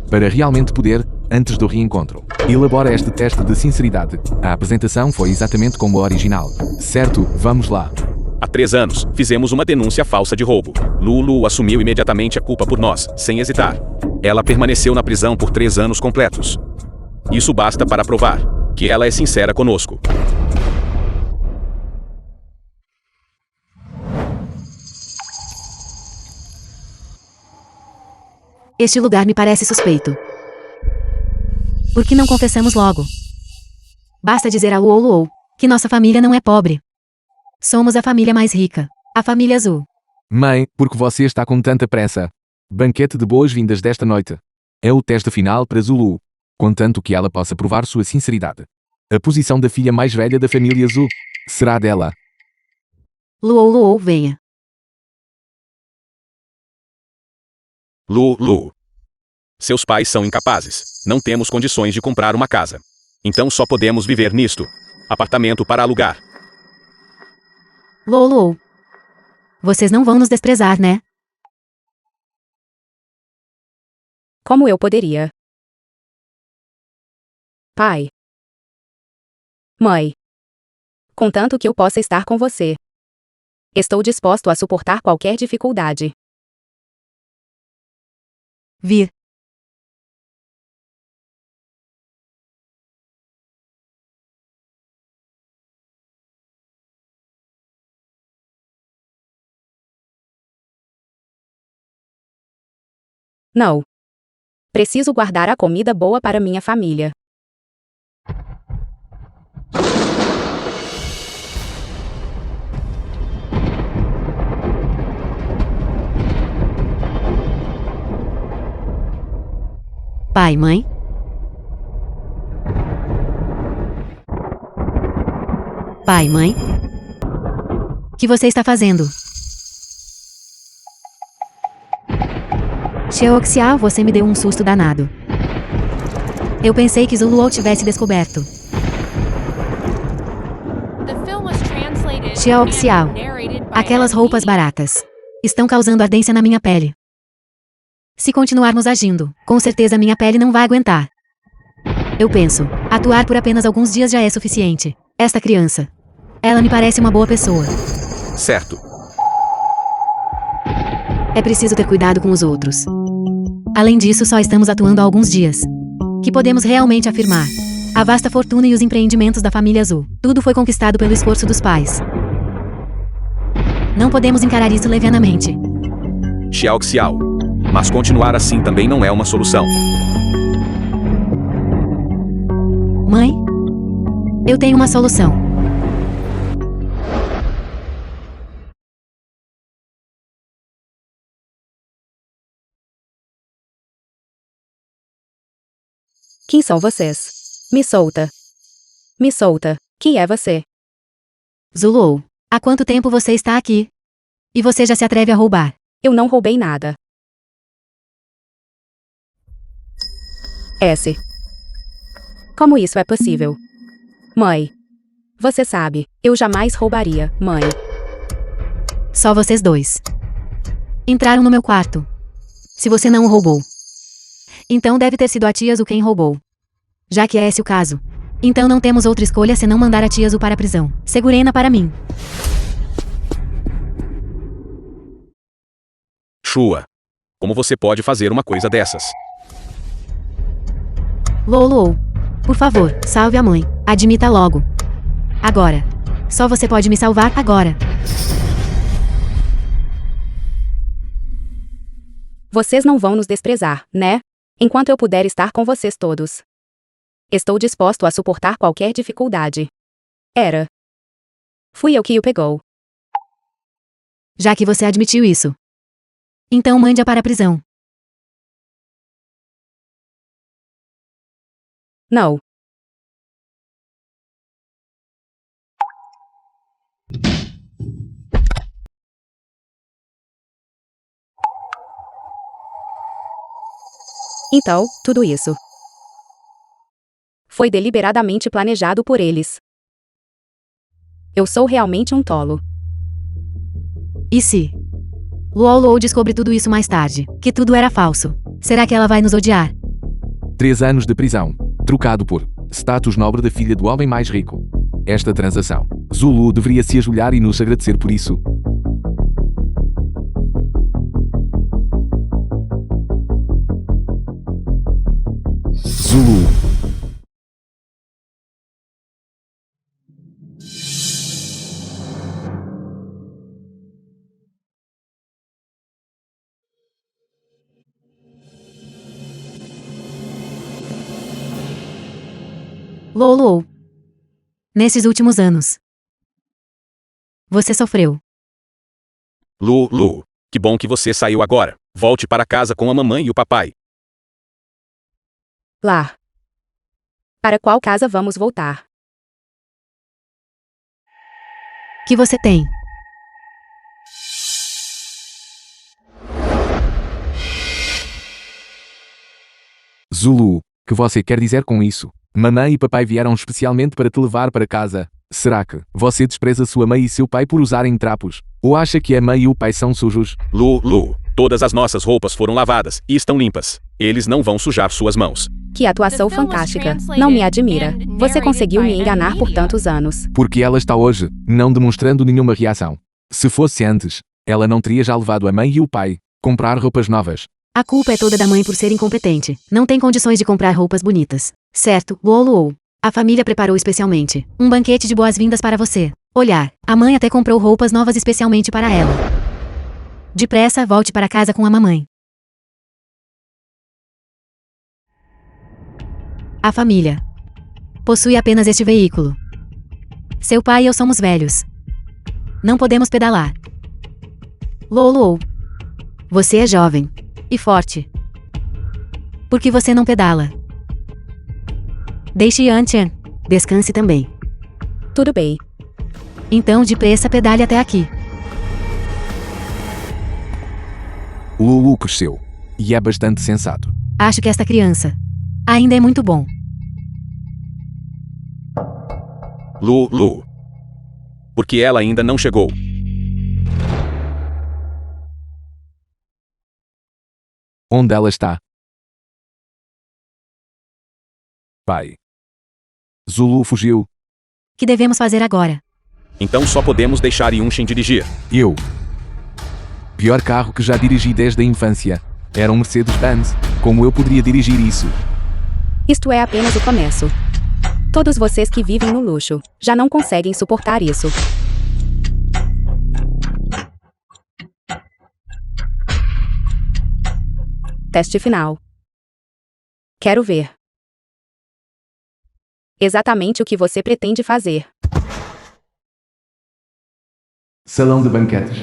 Para realmente poder, antes do reencontro, elabora este teste de sinceridade. A apresentação foi exatamente como a original. Certo, vamos lá. Há 3 anos, fizemos uma denúncia falsa de roubo. Lulu assumiu imediatamente a culpa por nós, sem hesitar. Ela permaneceu na prisão por 3 anos completos. Isso basta para provar que ela é sincera conosco. Este lugar me parece suspeito. Por que não confessamos logo? Basta dizer a Luou que nossa família não é pobre. Somos a família mais rica, a família azul. Mãe, por que você está com tanta pressa? Banquete de boas-vindas desta noite. É o teste final para Zulu, contanto que ela possa provar sua sinceridade. A posição da filha mais velha da família azul será dela. Luou, venha. Lulu. Seus pais são incapazes. Não temos condições de comprar uma casa. Então só podemos viver nisto. Apartamento para alugar. Luou. Vocês não vão nos desprezar, né? Como eu poderia? Pai. Mãe. Contanto que eu possa estar com você. Estou disposto a suportar qualquer dificuldade. Vir. Não. Preciso guardar a comida boa para minha família. Pai, mãe? Pai, mãe? O que você está fazendo? Xiaoxiao, você me deu um susto danado. Eu pensei que Zuluo tivesse descoberto. Xiaoxiao, aquelas roupas baratas estão causando ardência na minha pele. Se continuarmos agindo, com certeza minha pele não vai aguentar. Eu penso, atuar por apenas alguns dias já é suficiente. Esta criança, ela me parece uma boa pessoa. Certo. É preciso ter cuidado com os outros. Além disso, só estamos atuando há alguns dias. Que podemos realmente afirmar? A vasta fortuna e os empreendimentos da família azul. Tudo foi conquistado pelo esforço dos pais. Não podemos encarar isso levianamente. Xiaoxiao. Mas continuar assim também não é uma solução. Mãe? Eu tenho uma solução. Quem são vocês? Me solta. Me solta. Quem é você? Zuluo, há quanto tempo você está aqui? E você já se atreve a roubar? Eu não roubei nada. S. Como isso é possível? Mãe. Você sabe, eu jamais roubaria, mãe. Só vocês dois entraram no meu quarto. Se você não o roubou, então deve ter sido a tia Zhu quem roubou. Já que é esse o caso, então não temos outra escolha senão mandar a tia Zhu para a prisão. Segurem-na para mim. Shua. Como você pode fazer uma coisa dessas? Luou, por favor, salve a mãe. Admita logo. Agora. Só você pode me salvar agora. Vocês não vão nos desprezar, né? Enquanto eu puder estar com vocês todos. Estou disposto a suportar qualquer dificuldade. Era. Fui eu que o pegou. Já que você admitiu isso, então mande-a para a prisão. Não. Então, tudo isso foi deliberadamente planejado por eles. Eu sou realmente um tolo. E se Luou descobre tudo isso mais tarde, que tudo era falso, será que ela vai nos odiar? 3 anos de prisão, trocado por status nobre da filha do homem mais rico. Esta transação. Zulu deveria se ajoelhar e nos agradecer por isso. Zulu. Lolo. Nesses últimos anos, você sofreu. Lu, que bom que você saiu agora. Volte para casa com a mamãe e o papai. Lá. Para qual casa vamos voltar? Que você tem? Zulu, que você quer dizer com isso? Mamãe e papai vieram especialmente para te levar para casa. Será que você despreza sua mãe e seu pai por usarem trapos? Ou acha que a mãe e o pai são sujos? Lu, todas as nossas roupas foram lavadas e estão limpas. Eles não vão sujar suas mãos. Que atuação fantástica. Não me admira. Você conseguiu me enganar por tantos anos. Porque ela está hoje, não demonstrando nenhuma reação. Se fosse antes, ela não teria já levado a mãe e o pai comprar roupas novas. A culpa é toda da mãe por ser incompetente. Não tem condições de comprar roupas bonitas. Certo, Lolo. A família preparou especialmente um banquete de boas-vindas para você. Olhar, a mãe até comprou roupas novas especialmente para ela. Depressa, volte para casa com a mamãe. A família possui apenas este veículo. Seu pai e eu somos velhos. Não podemos pedalar. Lolo. Você é jovem e forte. Por que você não pedala? Deixe Yantian descanse também. Tudo bem. Então depressa pedale até aqui. Lulu cresceu. E é bastante sensato. Acho que esta criança ainda é muito bom. Lu. Porque ela ainda não chegou. Onde ela está? Pai. Zulu fugiu. Que devemos fazer agora? Então só podemos deixar Yunshin dirigir. Eu. Pior carro que já dirigi desde a infância. Era um Mercedes-Benz. Como eu poderia dirigir isso? Isto é apenas o começo. Todos vocês que vivem no luxo já não conseguem suportar isso. Teste final. Quero ver. Exatamente o que você pretende fazer. Salão de banquetes.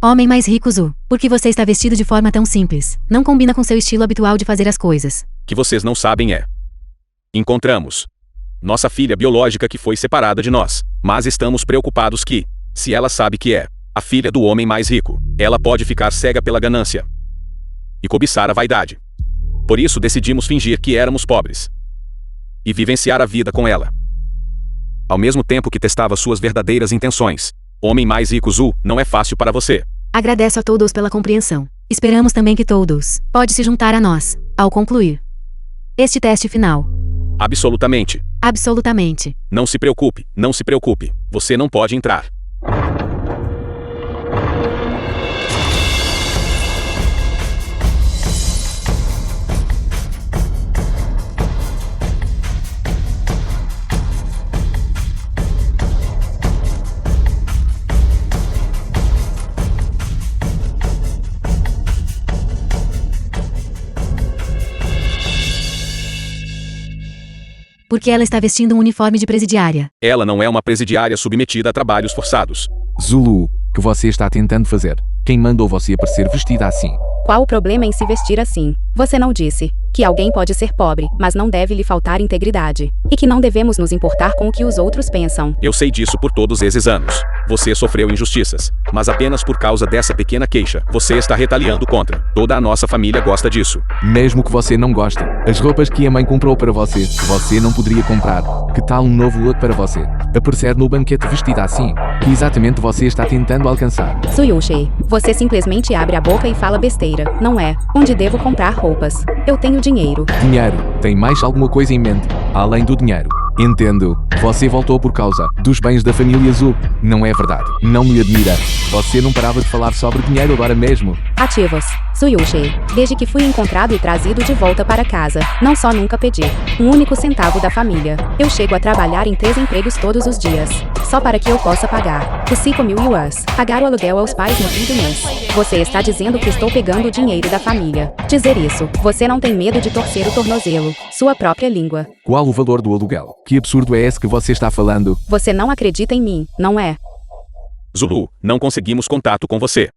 Homem mais rico, Zu. Por que você está vestido de forma tão simples? Não combina com seu estilo habitual de fazer as coisas. Que vocês não sabem é. Encontramos nossa filha biológica que foi separada de nós. Mas estamos preocupados que, se ela sabe que é a filha do homem mais rico, ela pode ficar cega pela ganância e cobiçar a vaidade. Por isso decidimos fingir que éramos pobres e vivenciar a vida com ela. Ao mesmo tempo que testava suas verdadeiras intenções. Homem mais rico, Zu, não é fácil para você. Agradeço a todos pela compreensão. Esperamos também que todos pode se juntar a nós, ao concluir este teste final. Absolutamente. Absolutamente. Não se preocupe. Você não pode entrar. Porque ela está vestindo um uniforme de presidiária. Ela não é uma presidiária submetida a trabalhos forçados. Zulu, que você está tentando fazer? Quem mandou você aparecer vestida assim? Qual o problema em se vestir assim? Você não disse que alguém pode ser pobre, mas não deve lhe faltar integridade. E que não devemos nos importar com o que os outros pensam. Eu sei disso por todos esses anos. Você sofreu injustiças, mas apenas por causa dessa pequena queixa, você está retaliando contra. Toda a nossa família gosta disso. Mesmo que você não goste, as roupas que a mãe comprou para você não poderia comprar. Que tal um novo look para você? Aparecer no banquete vestida assim? Que exatamente você está tentando alcançar? Suyushi, você simplesmente abre a boca e fala besteira, não é? Onde devo comprar roupas? Eu tenho dinheiro. Dinheiro. Tem mais alguma coisa em mente, além do dinheiro? Entendo. Você voltou por causa dos bens da família Zhu. Não é verdade. Não me admira. Você não parava de falar sobre dinheiro agora mesmo. Ativos. Suyushi, desde que fui encontrado e trazido de volta para casa, não só nunca pedi um único centavo da família. Eu chego a trabalhar em 3 empregos todos os dias, só para que eu possa pagar os 5.000 yuans, pagar o aluguel aos pais no fim do mês. Você está dizendo que estou pegando o dinheiro da família. Dizer isso, você não tem medo de torcer o tornozelo, sua própria língua. Qual o valor do aluguel? Que absurdo é esse que você está falando? Você não acredita em mim, não é? Zulu, não conseguimos contato com você.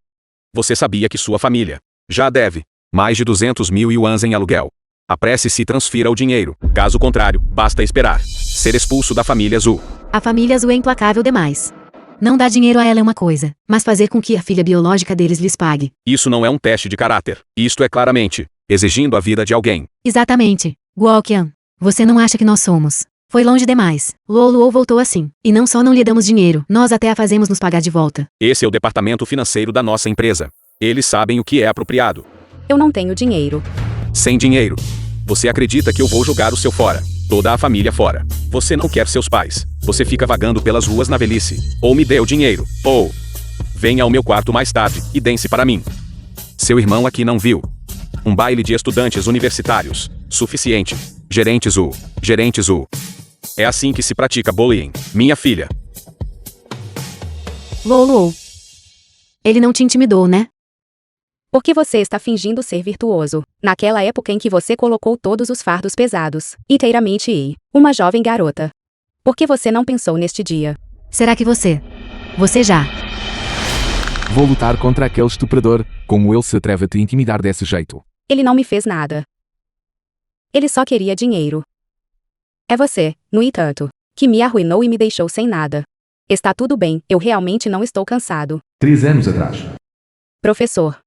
Você sabia que sua família já deve mais de 200.000 yuans em aluguel. Apresse-se e transfira o dinheiro. Caso contrário, basta esperar ser expulso da família Zhu. A família Zhu é implacável demais. Não dar dinheiro a ela é uma coisa, mas fazer com que a filha biológica deles lhes pague. Isso não é um teste de caráter. Isto é claramente exigindo a vida de alguém. Exatamente. Guoqian, você não acha que nós somos? Foi longe demais. Luo voltou assim. E não só não lhe damos dinheiro, nós até a fazemos nos pagar de volta. Esse é o departamento financeiro da nossa empresa. Eles sabem o que é apropriado. Eu não tenho dinheiro. Sem dinheiro. Você acredita que eu vou jogar o seu fora? Toda a família fora. Você não quer seus pais. Você fica vagando pelas ruas na velhice. Ou me dê o dinheiro. Ou venha ao meu quarto mais tarde e dance para mim. Seu irmão aqui não viu um baile de estudantes universitários. Suficiente. Gerente Zhu. Gerente Zhu. É assim que se pratica bullying, minha filha. Luo. Ele não te intimidou, né? Por que você está fingindo ser virtuoso, naquela época em que você colocou todos os fardos pesados, inteiramente e uma jovem garota? Por que você não pensou neste dia? Será que você já? Vou lutar contra aquele estuprador. Como ele se atreve a te intimidar desse jeito? Ele não me fez nada. Ele só queria dinheiro. É você, no entanto, que me arruinou e me deixou sem nada. Está tudo bem, eu realmente não estou cansado. 3 anos atrás. Professor.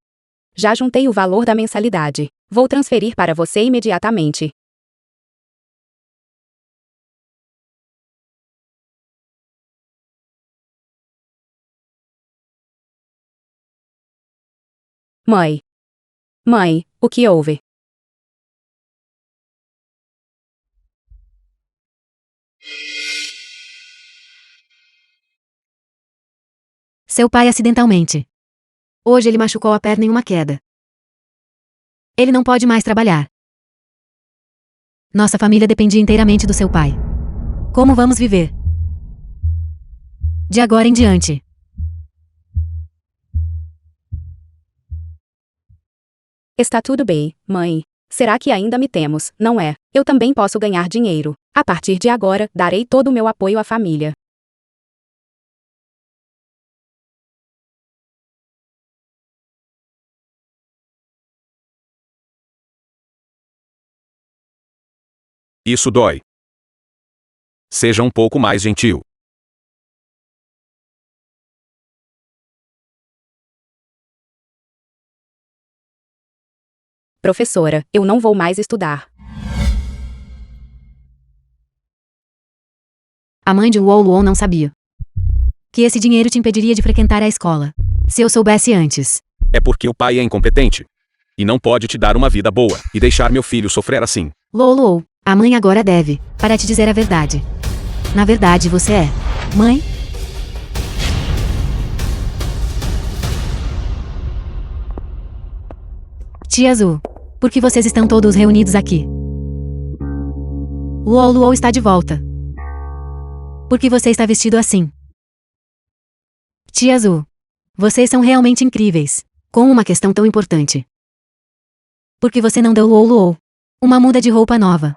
Já juntei o valor da mensalidade. Vou transferir para você imediatamente. Mãe. Mãe, o que houve? Seu pai acidentalmente. Hoje ele machucou a perna em uma queda. Ele não pode mais trabalhar. Nossa família dependia inteiramente do seu pai. Como vamos viver? De agora em diante. Está tudo bem, mãe. Será que ainda me temos, não é? Eu também posso ganhar dinheiro. A partir de agora, darei todo o meu apoio à família. Isso dói. Seja um pouco mais gentil. Professora, eu não vou mais estudar. A mãe de Luo não sabia que esse dinheiro te impediria de frequentar a escola. Se eu soubesse antes. É porque o pai é incompetente. E não pode te dar uma vida boa e deixar meu filho sofrer assim. Luo, a mãe agora deve, para te dizer a verdade. Na verdade, você é mãe? Tia Zhu, por que vocês estão todos reunidos aqui? Luo está de volta. Por que você está vestido assim? Tia Zhu, vocês são realmente incríveis. Com uma questão tão importante. Por que você não deu Luo uma muda de roupa nova?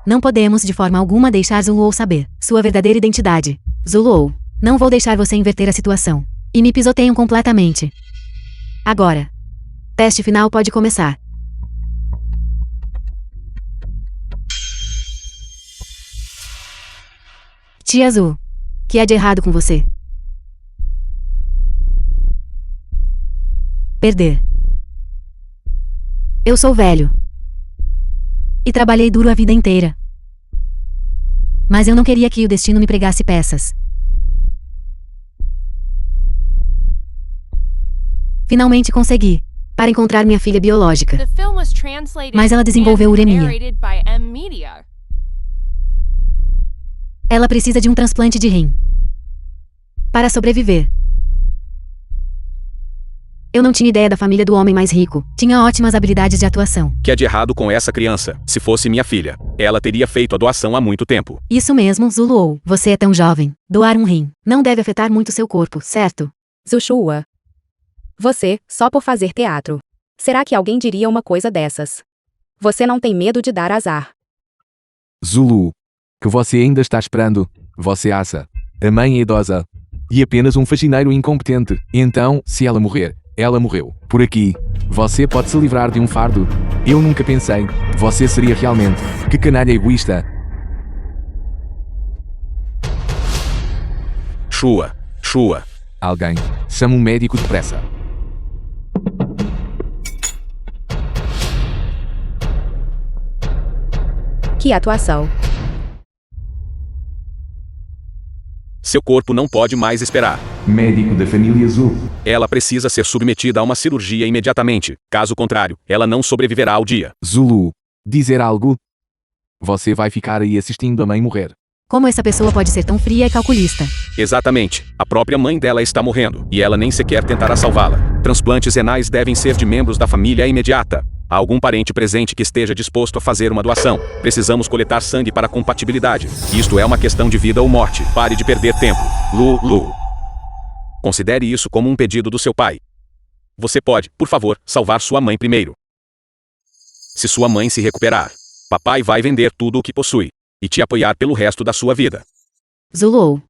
Não podemos de forma alguma deixar Zuluo saber sua verdadeira identidade. Zuluo, não vou deixar você inverter a situação. E me pisoteiam completamente. Agora. Teste final pode começar. Tia Azul. Que há de errado com você? Perder. Eu sou velho. E trabalhei duro a vida inteira. Mas eu não queria que o destino me pregasse peças. Finalmente consegui. Para encontrar minha filha biológica. Mas ela desenvolveu uremia. Ela precisa de um transplante de rim. Para sobreviver. Eu não tinha ideia da família do homem mais rico. Tinha ótimas habilidades de atuação. Que é de errado com essa criança? Se fosse minha filha, ela teria feito a doação há muito tempo. Isso mesmo, Zuluou. Você é tão jovem. Doar um rim não deve afetar muito seu corpo, certo? Zushua. Você, só por fazer teatro. Será que alguém diria uma coisa dessas? Você não tem medo de dar azar. Zulu. Que você ainda está esperando. Você acha. A mãe é idosa. E apenas um faxineiro incompetente. Então, se ela morrer, ela morreu. Por aqui. Você pode se livrar de um fardo. Eu nunca pensei. Você seria realmente. Que canalha egoísta. Shua. Shua. Alguém. Chama um médico depressa. Que atuação. Seu corpo não pode mais esperar. Médico da família Azul. Ela precisa ser submetida a uma cirurgia imediatamente. Caso contrário, ela não sobreviverá ao dia. Zulu. Dizer algo? Você vai ficar aí assistindo a mãe morrer. Como essa pessoa pode ser tão fria e calculista? Exatamente. A própria mãe dela está morrendo, e ela nem sequer tentará salvá-la. Transplantes renais devem ser de membros da família imediata. Há algum parente presente que esteja disposto a fazer uma doação. Precisamos coletar sangue para compatibilidade. Isto é uma questão de vida ou morte. Pare de perder tempo. Lu. Considere isso como um pedido do seu pai. Você pode, por favor, salvar sua mãe primeiro. Se sua mãe se recuperar, papai vai vender tudo o que possui e te apoiar pelo resto da sua vida. Zuluou.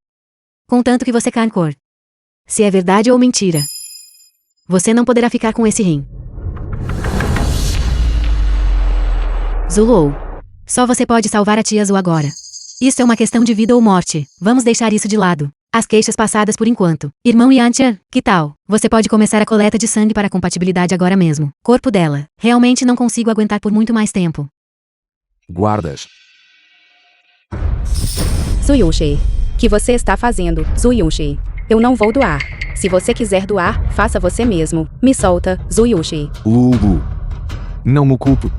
Contanto que você cancor. Se é verdade ou mentira. Você não poderá ficar com esse rim. Zuluou. Só você pode salvar a tia Azul agora. Isso é uma questão de vida ou morte. Vamos deixar isso de lado. As queixas passadas por enquanto. Irmão Yantia, que tal? Você pode começar a coleta de sangue para a compatibilidade agora mesmo. Corpo dela. Realmente não consigo aguentar por muito mais tempo. Guardas. Zuyushi. Que você está fazendo, Zuyushi? Eu não vou doar. Se você quiser doar, faça você mesmo. Me solta, Zuyushi. Lulu. Não me culpo.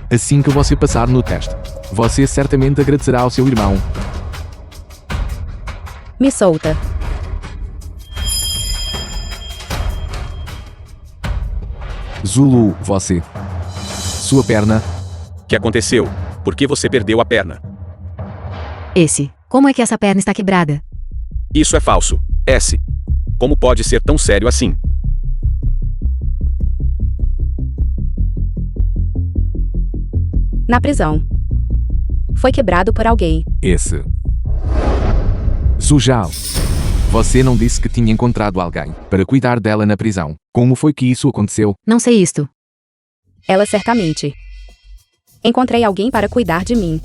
Assim que você passar no teste, você certamente agradecerá ao seu irmão. Me solta. Zulu, você. Sua perna. O que aconteceu? Por que você perdeu a perna? Como é que essa perna está quebrada? Isso é falso. S. Como pode ser tão sério assim? Na prisão. Foi quebrado por alguém. Esse. Sujal. Você não disse que tinha encontrado alguém para cuidar dela na prisão. Como foi que isso aconteceu? Não sei isto. Ela certamente. Encontrei alguém para cuidar de mim.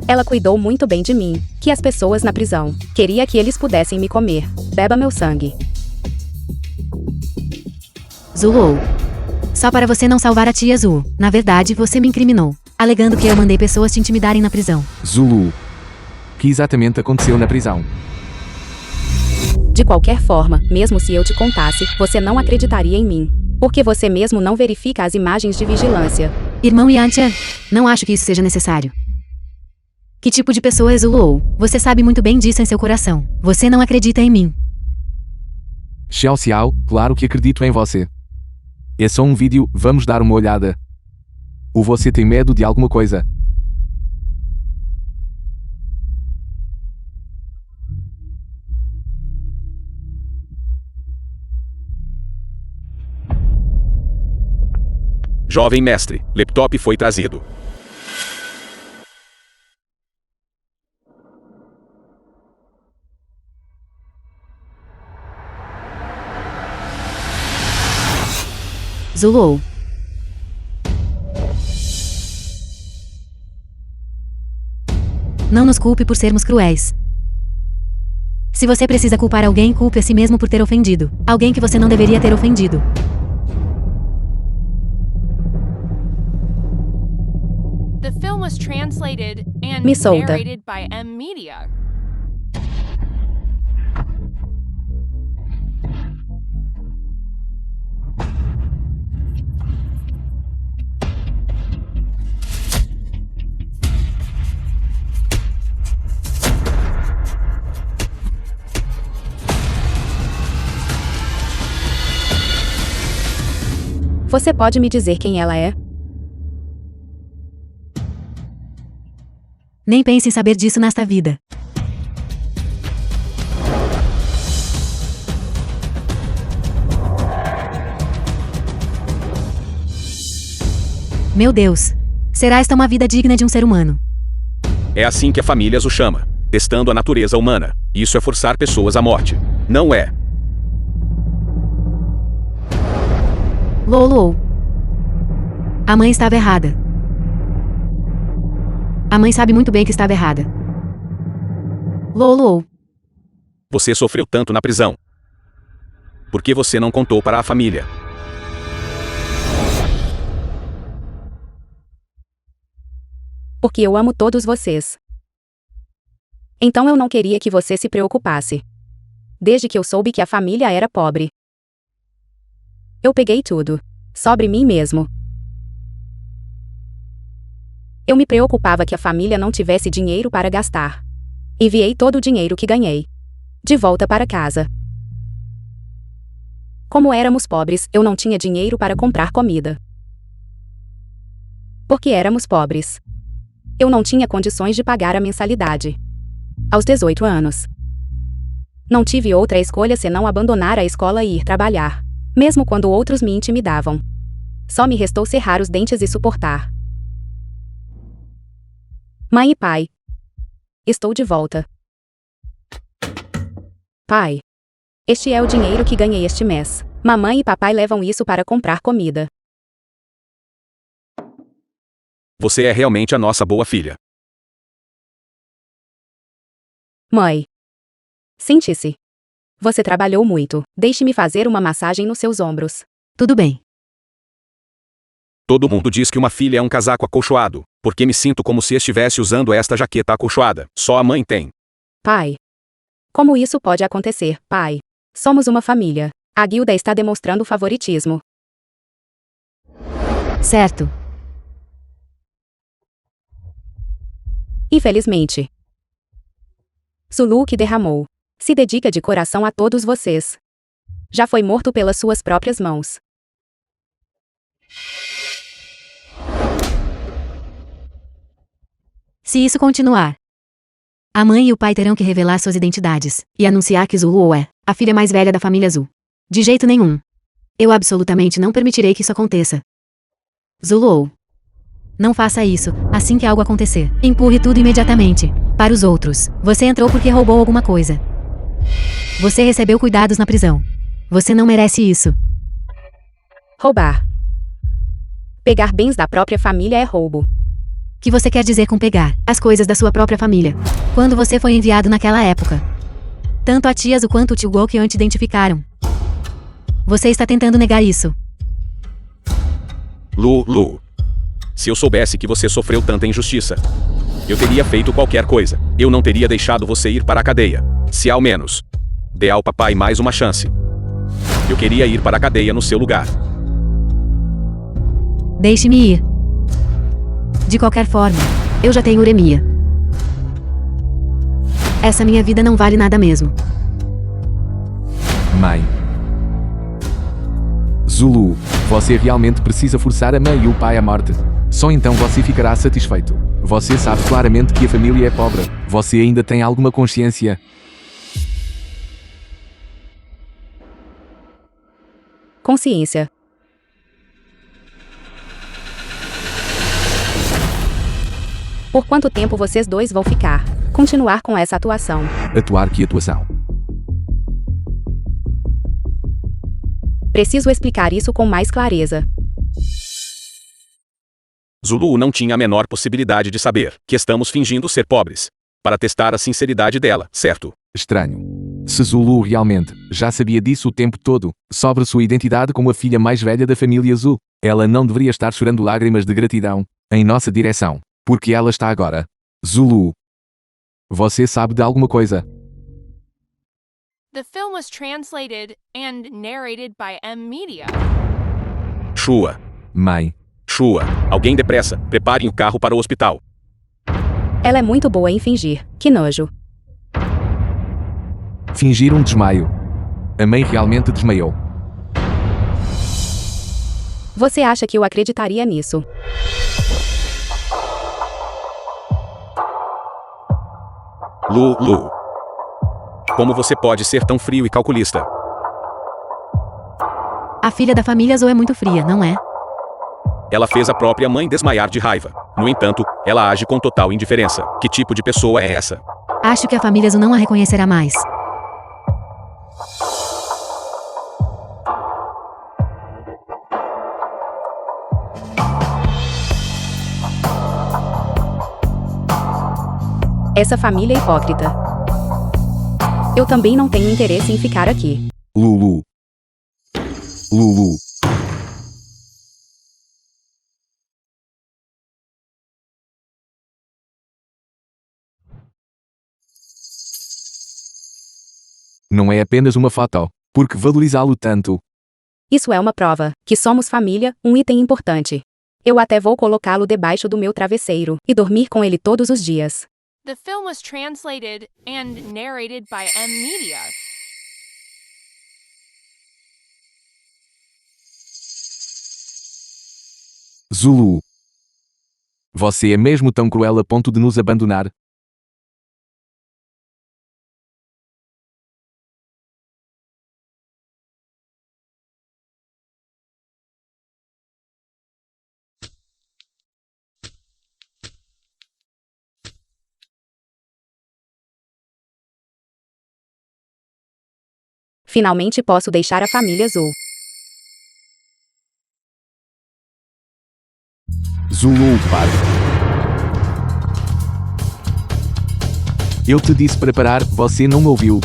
Ela cuidou muito bem de mim, que as pessoas na prisão. Queria que eles pudessem me comer. Beba meu sangue. Zuluou. Só para você não salvar a tia Azul. Na verdade, você me incriminou, alegando que eu mandei pessoas te intimidarem na prisão. Zulu. O que exatamente aconteceu na prisão? De qualquer forma, mesmo se eu te contasse, você não acreditaria em mim. Porque você mesmo não verifica as imagens de vigilância. Irmão Yantia, não acho que isso seja necessário. Que tipo de pessoa é Zuluou? Você sabe muito bem disso em seu coração. Você não acredita em mim. Xiao Xiao, claro que acredito em você. É só um vídeo, vamos dar uma olhada. Ou você tem medo de alguma coisa? Jovem mestre, laptop foi trazido. Zulu. Não nos culpe por sermos cruéis. Se você precisa culpar alguém, culpe a si mesmo por ter ofendido alguém que você não deveria ter ofendido. The film was translated and Me solta. narrated by M Media. Você pode me dizer quem ela é? Nem pense em saber disso nesta vida. Meu Deus. Será esta uma vida digna de um ser humano? É assim que a família o chama, testando a natureza humana. Isso é forçar pessoas à morte. Não é. Lolo. A mãe estava errada. A mãe sabe muito bem que estava errada. Lolo. Você sofreu tanto na prisão. Por que você não contou para a família? Porque eu amo todos vocês. Então eu não queria que você se preocupasse. Desde que eu soube que a família era pobre. Eu peguei tudo. Sobre mim mesmo. Eu me preocupava que a família não tivesse dinheiro para gastar. Enviei todo o dinheiro que ganhei de volta para casa. Como éramos pobres, eu não tinha dinheiro para comprar comida. Porque éramos pobres. Eu não tinha condições de pagar a mensalidade. Aos 18 anos. Não tive outra escolha senão abandonar a escola e ir trabalhar. Mesmo quando outros me intimidavam. Só me restou cerrar os dentes e suportar. Mãe e pai. Estou de volta. Pai. Este é o dinheiro que ganhei este mês. Mamãe e papai levam isso para comprar comida. Você é realmente a nossa boa filha. Mãe. Sente-se. Você trabalhou muito. Deixe-me fazer uma massagem nos seus ombros. Tudo bem. Todo mundo diz que uma filha é um casaco acolchoado, porque me sinto como se estivesse usando esta jaqueta acolchoada. Só a mãe tem. Pai. Como isso pode acontecer, pai? Somos uma família. A guilda está demonstrando favoritismo. Certo. Infelizmente. Zulu que derramou. Se dedica de coração a todos vocês. Já foi morto pelas suas próprias mãos. Se isso continuar, a mãe e o pai terão que revelar suas identidades e anunciar que Zulu é a filha mais velha da família Zul. De jeito nenhum. Eu absolutamente não permitirei que isso aconteça. Zulu. Não faça isso. Assim que algo acontecer, empurre tudo imediatamente para os outros. Você entrou porque roubou alguma coisa. Você recebeu cuidados na prisão. Você não merece isso. Roubar. Pegar bens da própria família é roubo. O que você quer dizer com pegar as coisas da sua própria família? Quando você foi enviado naquela época, tanto a tia Zul quanto o tio Gokian te identificaram. Você está tentando negar isso. Lu. Se eu soubesse que você sofreu tanta injustiça, eu teria feito qualquer coisa. Eu não teria deixado você ir para a cadeia. Se ao menos dê ao papai mais uma chance. Eu queria ir para a cadeia no seu lugar. Deixe-me ir. De qualquer forma, eu já tenho uremia. Essa minha vida não vale nada mesmo. Mãe. Zulu, você realmente precisa forçar a mãe e o pai à morte. Só então você ficará satisfeito. Você sabe claramente que a família é pobre. Você ainda tem alguma consciência? Consciência. Por quanto tempo vocês dois vão ficar? Continuar com essa atuação? Atuar que atuação? Preciso explicar isso com mais clareza. Zulu não tinha a menor possibilidade de saber que estamos fingindo ser pobres. Para testar a sinceridade dela, certo? Estranho. Se Zulu realmente já sabia disso o tempo todo, sobre sua identidade como a filha mais velha da família Zhu, ela não deveria estar chorando lágrimas de gratidão em nossa direção, porque ela está agora. Zulu. Você sabe de alguma coisa? The film was translated and narrated by M Media. Shua. Mãe. Shua. Alguém depressa, preparem o carro para o hospital. Ela é muito boa em fingir. Que nojo. Fingir um desmaio. A mãe realmente desmaiou. Você acha que eu acreditaria nisso? Lu. Como você pode ser tão frio e calculista? A filha da família Zhou é muito fria, não é? Ela fez a própria mãe desmaiar de raiva. No entanto, ela age com total indiferença. Que tipo de pessoa é essa? Acho que a família Zhou não a reconhecerá mais. Essa família é hipócrita. Eu também não tenho interesse em ficar aqui. Lulu. Não é apenas uma foto. Por que valorizá-lo tanto? Isso é uma prova que somos família, um item importante. Eu até vou colocá-lo debaixo do meu travesseiro e dormir com ele todos os dias. The film was translated and narrated by M Media. Zulu. Você é mesmo tão cruel a ponto de nos abandonar? Finalmente posso deixar a família Zhou. Zulu, pare. Eu te disse para parar, você não me ouviu.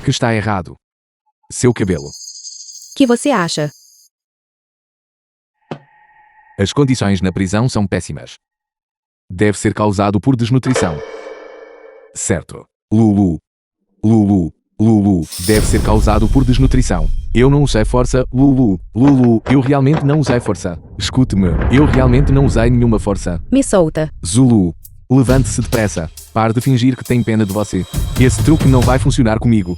Que está errado? Seu cabelo. Que você acha? As condições na prisão são péssimas. Deve ser causado por desnutrição. Certo. Lulu. Deve ser causado por desnutrição. Eu não usei força, Lulu, eu realmente não usei força. Escute-me, eu realmente não usei nenhuma força. Me solta. Zulu, levante-se depressa. Pare de fingir que tem pena de você. Esse truque não vai funcionar comigo.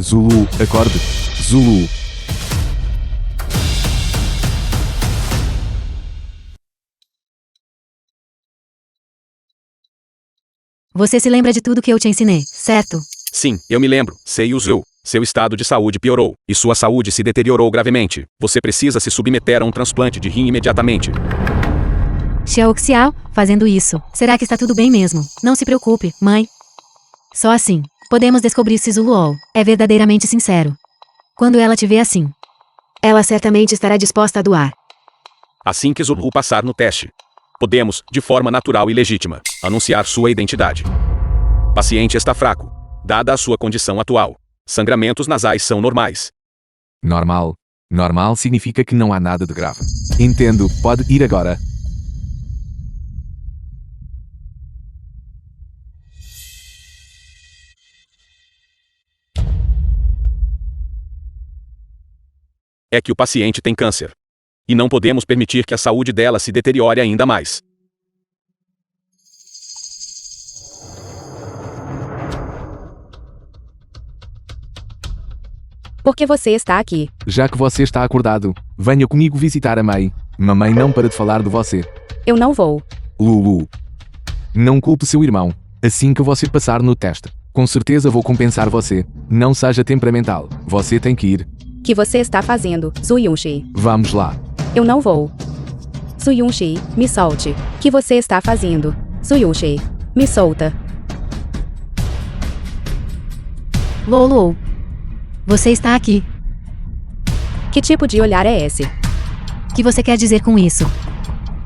Zulu, acorde. Zulu. Você se lembra de tudo que eu te ensinei, certo? Sim, eu me lembro. Sei usou. Seu estado de saúde piorou, e sua saúde se deteriorou gravemente. Você precisa se submeter a um transplante de rim imediatamente. Xiao Xiao, fazendo isso. Será que está tudo bem mesmo? Não se preocupe, mãe. Só assim, podemos descobrir se Zuluo é verdadeiramente sincero. Quando ela te vê assim, ela certamente estará disposta a doar. Assim que Zulu passar no teste, podemos, de forma natural e legítima, anunciar sua identidade. Paciente está fraco, dada a sua condição atual. Sangramentos nasais são normais. Normal. Normal significa que não há nada de grave. Entendo, pode ir agora. É que o paciente tem câncer. E não podemos permitir que a saúde dela se deteriore ainda mais. Por que você está aqui? Já que você está acordado, venha comigo visitar a mãe. Mamãe não para de falar de você. Eu não vou. Lulu. Não culpe seu irmão. Assim que você passar no teste, com certeza vou compensar você. Não seja temperamental. Você tem que ir. Que você está fazendo, Zuyunshi? Vamos lá. Eu não vou. Zuyunshi, me solte. Que você está fazendo? Zuyunshi, me solta. Lolo. Você está aqui. Que tipo de olhar é esse? O que você quer dizer com isso?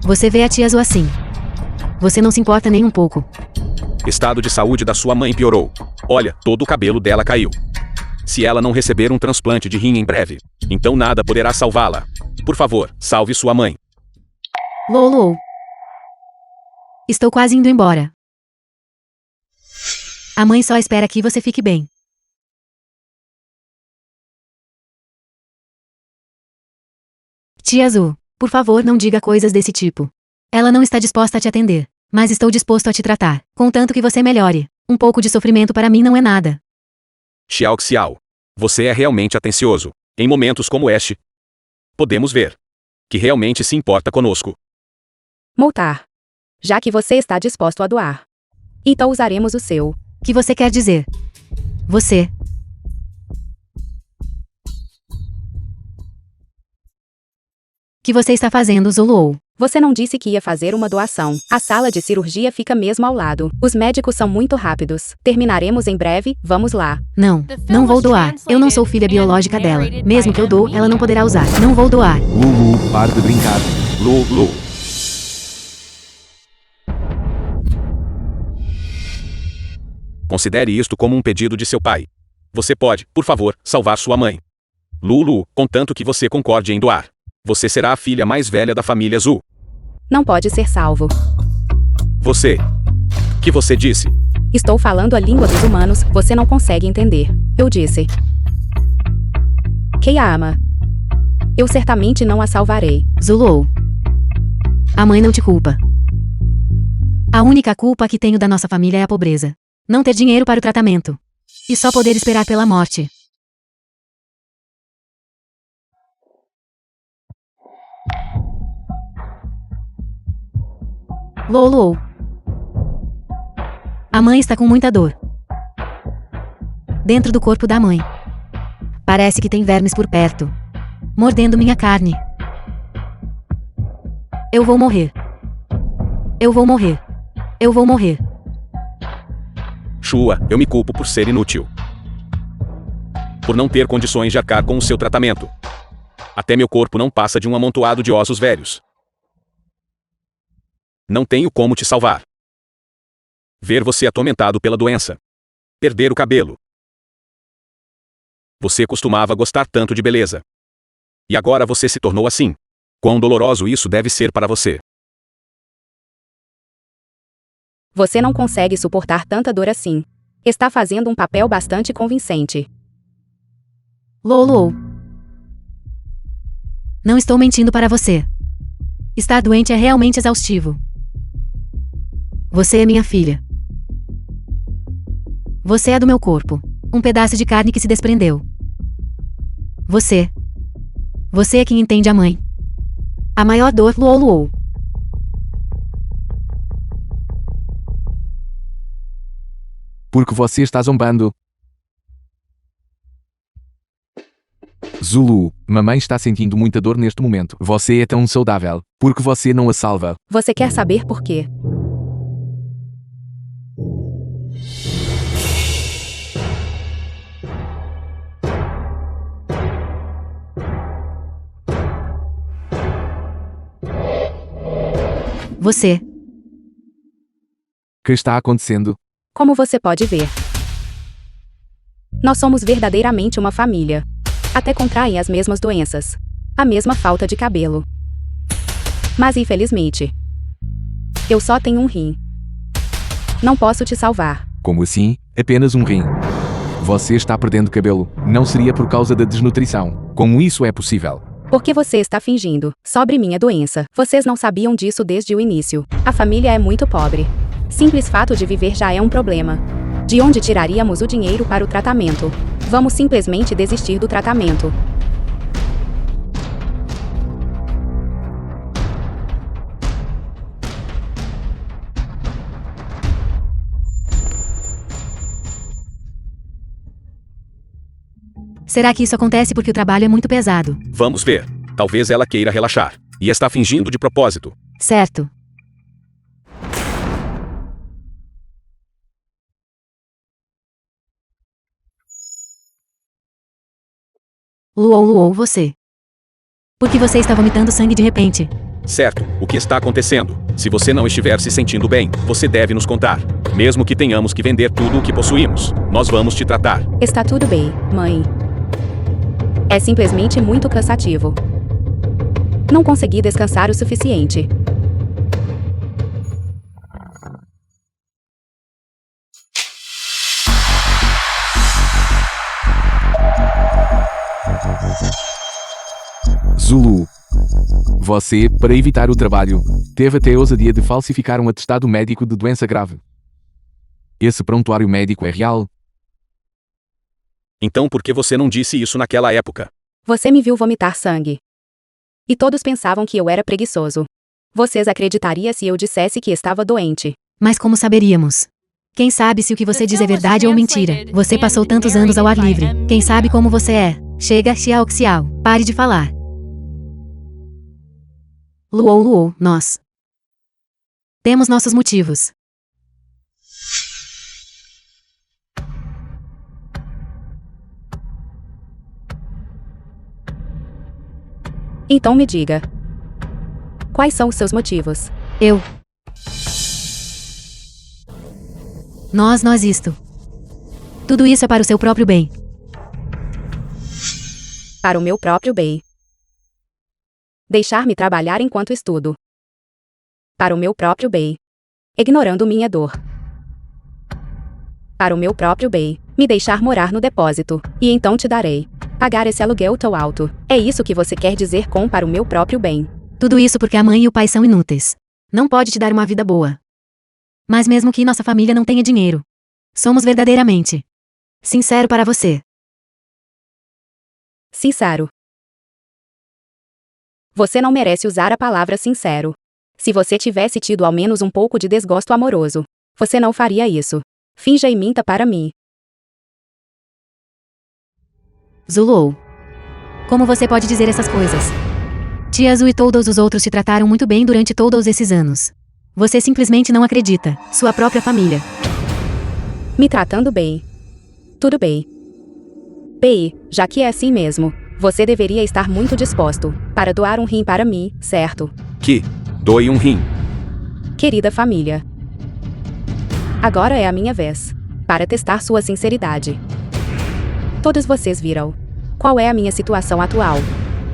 Você vê a tia Zu assim. Você não se importa nem um pouco. Estado de saúde da sua mãe piorou. Olha, todo o cabelo dela caiu. Se ela não receber um transplante de rim em breve, então nada poderá salvá-la. Por favor, salve sua mãe. Lolo. Estou quase indo embora. A mãe só espera que você fique bem. Tia Zu, por favor, não diga coisas desse tipo. Ela não está disposta a te atender, mas estou disposto a te tratar, contanto que você melhore. Um pouco de sofrimento para mim não é nada. Xiao Xiao, você é realmente atencioso. Em momentos como este, podemos ver que realmente se importa conosco. Multar. Já que você está disposto a doar. Então usaremos o seu. O que você quer dizer? Você. O que você está fazendo, Zulu? Você não disse que ia fazer uma doação. A sala de cirurgia fica mesmo ao lado. Os médicos são muito rápidos. Terminaremos em breve, vamos lá. Não, não vou doar. Eu não sou filha biológica dela. Mesmo que eu dou, ela não poderá usar. Não vou doar. Lulu, pare de brincar. Lulu. Considere isto como um pedido de seu pai. Você pode, por favor, salvar sua mãe. Lulu, contanto que você concorde em doar. Você será a filha mais velha da família Zu. Não pode ser salvo. Você. Que você disse? Estou falando a língua dos humanos, você não consegue entender. Eu disse. Quem a ama? Eu certamente não a salvarei. Zulu. A mãe não te culpa. A única culpa que tenho da nossa família é a pobreza. Não ter dinheiro para o tratamento. E só poder esperar pela morte. Lolo. A mãe está com muita dor. Dentro do corpo da mãe. Parece que tem vermes por perto. Mordendo minha carne. Eu vou morrer. Eu vou morrer. Eu vou morrer. Shua, eu me culpo por ser inútil. Por não ter condições de arcar com o seu tratamento. Até meu corpo não passa de um amontoado de ossos velhos. Não tenho como te salvar. Ver você atormentado pela doença. Perder o cabelo. Você costumava gostar tanto de beleza. E agora você se tornou assim. Quão doloroso isso deve ser para você. Você não consegue suportar tanta dor assim. Está fazendo um papel bastante convincente. Lolo. Não estou mentindo para você. Estar doente é realmente exaustivo. Você é minha filha. Você é do meu corpo. Um pedaço de carne que se desprendeu. Você. Você é quem entende a mãe. A maior dor, Lolo. Porque você está zombando. Zulu, mamãe está sentindo muita dor neste momento. Você é tão saudável. Porque você não a salva. Você quer saber por quê? Você. O que está acontecendo? Como você pode ver. Nós somos verdadeiramente uma família. Até contraem as mesmas doenças. A mesma falta de cabelo. Mas infelizmente, eu só tenho um rim. Não posso te salvar. Como assim? Apenas um rim. Você está perdendo cabelo. Não seria por causa da desnutrição. Como isso é possível? Porque você está fingindo. Sobre minha doença. Vocês não sabiam disso desde o início. A família é muito pobre. Simples fato de viver já é um problema. De onde tiraríamos o dinheiro para o tratamento? Vamos simplesmente desistir do tratamento. Será que isso acontece porque o trabalho é muito pesado? Vamos ver. Talvez ela queira relaxar. E está fingindo de propósito. Certo. Luou, você. Por que você está vomitando sangue de repente? Certo, o que está acontecendo? Se você não estiver se sentindo bem, você deve nos contar. Mesmo que tenhamos que vender tudo o que possuímos, nós vamos te tratar. Está tudo bem, mãe. É simplesmente muito cansativo. Não consegui descansar o suficiente. Zulu. Você, para evitar o trabalho, teve até a ousadia de falsificar um atestado médico de doença grave. Esse prontuário médico é real? Então por que você não disse isso naquela época? Você me viu vomitar sangue. E todos pensavam que eu era preguiçoso. Vocês acreditariam se eu dissesse que estava doente? Mas como saberíamos? Quem sabe se o que você diz é verdade ou mentira? Você passou tantos anos ao ar livre. Quem sabe como você é? Chega, Xiao Xiao. Pare de falar. Luou, nós temos nossos motivos. Então me diga. Quais são os seus motivos? Nós isto. Tudo isso é para o seu próprio bem. Para o meu próprio bem. Deixar-me trabalhar enquanto estudo. Para o meu próprio bem. Ignorando minha dor. Para o meu próprio bem. Me deixar morar no depósito. E então te darei. Pagar esse aluguel tão alto. É isso que você quer dizer com para o meu próprio bem. Tudo isso porque a mãe e o pai são inúteis. Não pode te dar uma vida boa. Mas mesmo que nossa família não tenha dinheiro, somos verdadeiramente sincero para você. Sincero. Você não merece usar a palavra sincero. Se você tivesse tido ao menos um pouco de desgosto amoroso, você não faria isso. Finja e minta para mim. Zulu. Como você pode dizer essas coisas? Tia Zhu e todos os outros te trataram muito bem durante todos esses anos. Você simplesmente não acredita. Sua própria família. Me tratando bem. Tudo bem. Bem, já que é assim mesmo, você deveria estar muito disposto para doar um rim para mim, certo? Que? Doe um rim. Querida família. Agora é a minha vez para testar sua sinceridade. Todos vocês viram qual é a minha situação atual.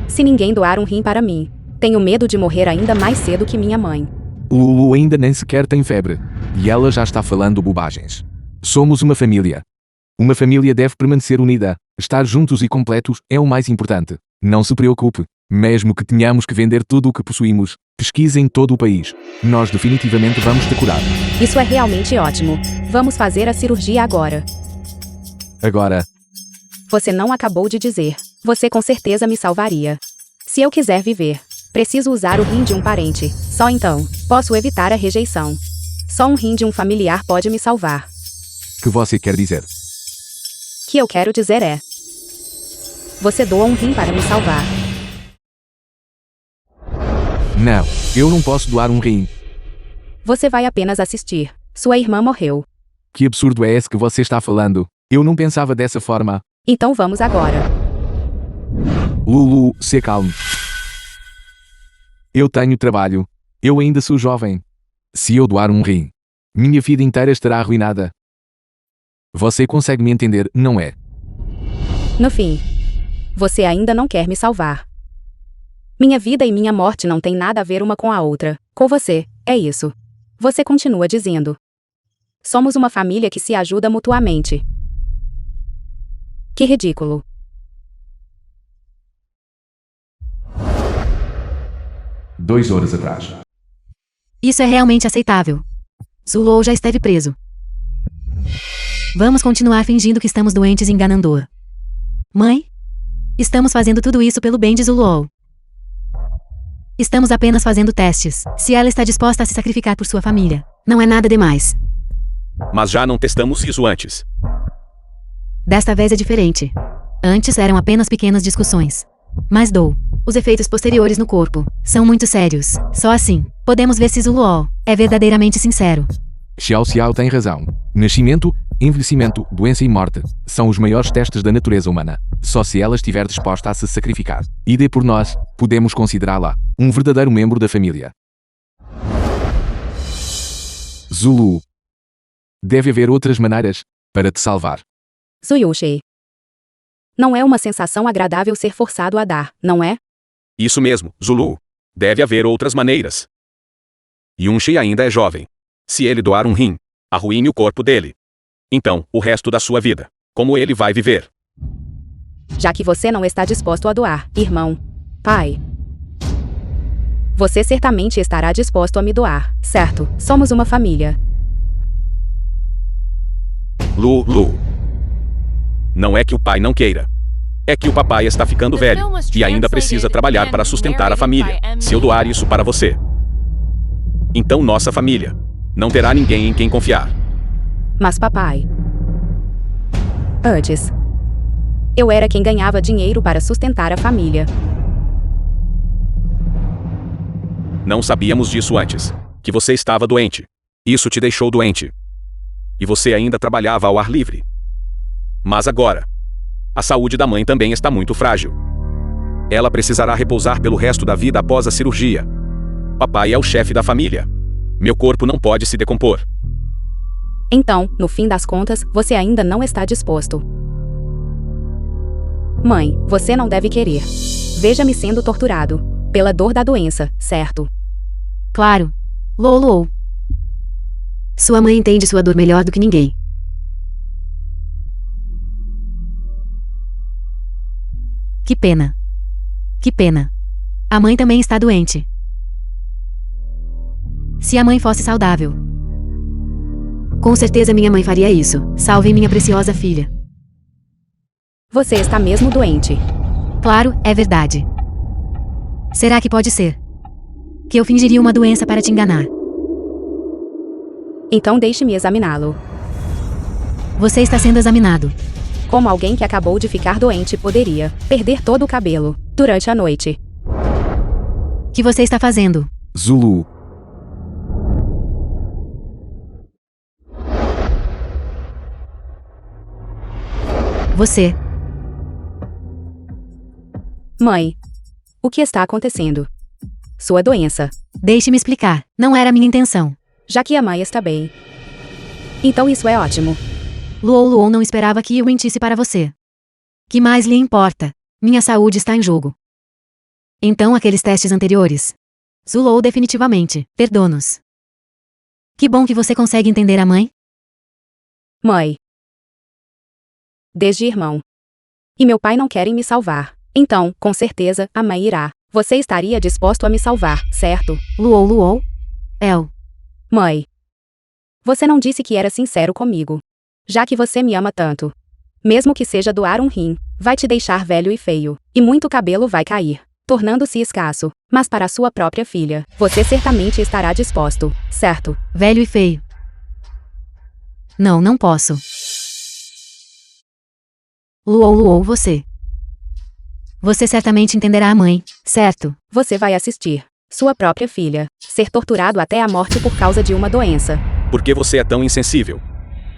Se ninguém doar um rim para mim, tenho medo de morrer ainda mais cedo que minha mãe. Lulu ainda nem sequer tem febre. E ela já está falando bobagens. Somos uma família. Uma família deve permanecer unida. Estar juntos e completos é o mais importante. Não se preocupe. Mesmo que tenhamos que vender tudo o que possuímos, pesquise em todo o país. Nós definitivamente vamos te curar. Isso é realmente ótimo. Vamos fazer a cirurgia agora. Agora, Você não acabou de dizer. Você com certeza me salvaria. Se eu quiser viver, preciso usar o rim de um parente. Só então, posso evitar a rejeição. Só um rim de um familiar pode me salvar. que você quer dizer? O que eu quero dizer é: você doa um rim para me salvar. Não, eu não posso doar um rim. Você vai apenas assistir. Sua irmã morreu. Que absurdo é esse que você está falando? Eu não pensava dessa forma. Então vamos agora. Lulu, se calme. Eu tenho trabalho. Eu ainda sou jovem. Se eu doar um rim, minha vida inteira estará arruinada. Você consegue me entender, não é? No fim, você ainda não quer me salvar. Minha vida e minha morte não têm nada a ver uma com a outra. Com você, é isso. Você continua dizendo. Somos uma família que se ajuda mutuamente. Que ridículo. Dois horas atrás. Isso é realmente aceitável. Zulu já esteve preso. Vamos continuar fingindo que estamos doentes e enganando-a. Mãe? Estamos fazendo tudo isso pelo bem de Zulu. Estamos apenas fazendo testes. Se ela está disposta a se sacrificar por sua família, não é nada demais. Mas já não testamos isso antes. Desta vez é diferente. Antes eram apenas pequenas discussões. Mas Dou, os efeitos posteriores no corpo são muito sérios. Só assim, podemos ver se Zuluo é verdadeiramente sincero. Xiao Xiao tem razão. Nascimento, envelhecimento, doença e morte são os maiores testes da natureza humana. Só se ela estiver disposta a se sacrificar e dê por nós, podemos considerá-la um verdadeiro membro da família. Zulu. Deve haver outras maneiras para te salvar. Zuyushi. Não é uma sensação agradável ser forçado a dar, não é? Isso mesmo, Zulu. Deve haver outras maneiras. Yunshi ainda é jovem. Se ele doar um rim, arruine o corpo dele. Então, o resto da sua vida, como ele vai viver? Já que você não está disposto a doar, irmão, pai, você certamente estará disposto a me doar, certo? Somos uma família. Lu. Não é que o pai não queira. É que o papai está ficando velho e ainda precisa trabalhar para sustentar a família. Se eu doar isso para você, então nossa família não terá ninguém em quem confiar. Mas papai, antes, eu era quem ganhava dinheiro para sustentar a família. Não sabíamos disso antes. Que você estava doente. Isso te deixou doente. E você ainda trabalhava ao ar livre. Mas agora, a saúde da mãe também está muito frágil. Ela precisará repousar pelo resto da vida após a cirurgia. Papai é o chefe da família. Meu corpo não pode se decompor. Então, no fim das contas, você ainda não está disposto. Mãe, você não deve querer. Veja-me sendo torturado pela dor da doença, certo? Claro. Lolo. Sua mãe entende sua dor melhor do que ninguém. Que pena. Que pena. A mãe também está doente. Se a mãe fosse saudável, com certeza minha mãe faria isso. Salve minha preciosa filha. Você está mesmo doente. Claro, é verdade. Será que pode ser que eu fingiria uma doença para te enganar? Então deixe-me examiná-lo. Você está sendo examinado. Como alguém que acabou de ficar doente poderia perder todo o cabelo durante a noite. O que você está fazendo? Zulu. Você. Mãe, o que está acontecendo? Sua doença. Deixe-me explicar. Não era minha intenção. Já que a mãe está bem. Então isso é ótimo. Luo não esperava que eu mentisse para você. Que mais lhe importa? Minha saúde está em jogo. Então aqueles testes anteriores. Zulou definitivamente. Perdoa-nos. Que bom que você consegue entender a mãe. Mãe. Desde irmão. E meu pai não querem me salvar. Então, com certeza, a mãe irá. Você estaria disposto a me salvar, certo? Luo. El. Mãe. Você não disse que era sincero comigo. Já que você me ama tanto. Mesmo que seja doar um rim, vai te deixar velho e feio. E muito cabelo vai cair, tornando-se escasso. Mas para sua própria filha, você certamente estará disposto, certo? Velho e feio. Não posso. Luo, você. Você certamente entenderá a mãe, certo? Você vai assistir sua própria filha ser torturado até a morte por causa de uma doença. Por que você é tão insensível?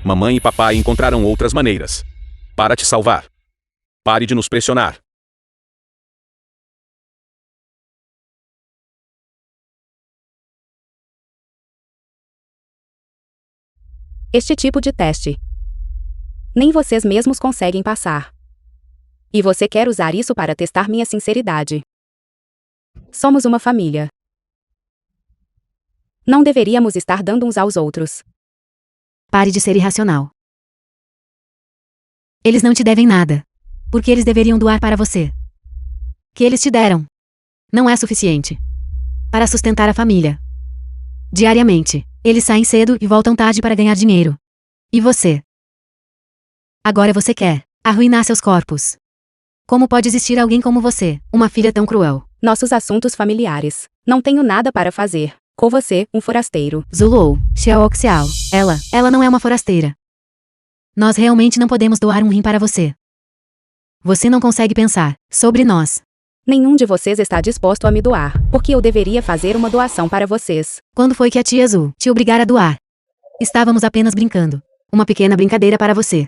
Mamãe e papai encontraram outras maneiras para te salvar. Pare de nos pressionar. Este tipo de teste nem vocês mesmos conseguem passar. E você quer usar isso para testar minha sinceridade. Somos uma família. Não deveríamos estar dando uns aos outros. Pare de ser irracional. Eles não te devem nada. Porque eles deveriam doar para você. Que eles te deram não é suficiente para sustentar a família. Diariamente, eles saem cedo e voltam tarde para ganhar dinheiro. E você? Agora você quer arruinar seus corpos. Como pode existir alguém como você, uma filha tão cruel? Nossos assuntos familiares. Não tenho nada para fazer. Com você, um forasteiro. Zulou, Xiao. Ela não é uma forasteira. Nós realmente não podemos doar um rim para você. Você não consegue pensar sobre nós. Nenhum de vocês está disposto a me doar, porque eu deveria fazer uma doação para vocês. Quando foi que a tia Azul te obrigar a doar? Estávamos apenas brincando. Uma pequena brincadeira para você.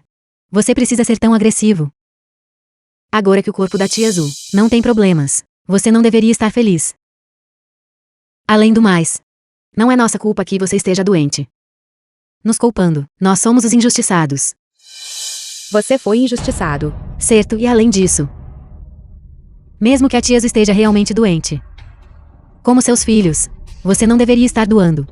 Você precisa ser tão agressivo. Agora que o corpo da tia Azul não tem problemas, você não deveria estar feliz. Além do mais, não é nossa culpa que você esteja doente. Nos culpando, nós somos os injustiçados. Você foi injustiçado. Certo, e além disso, mesmo que a tia Azul esteja realmente doente, como seus filhos, você não deveria estar doando.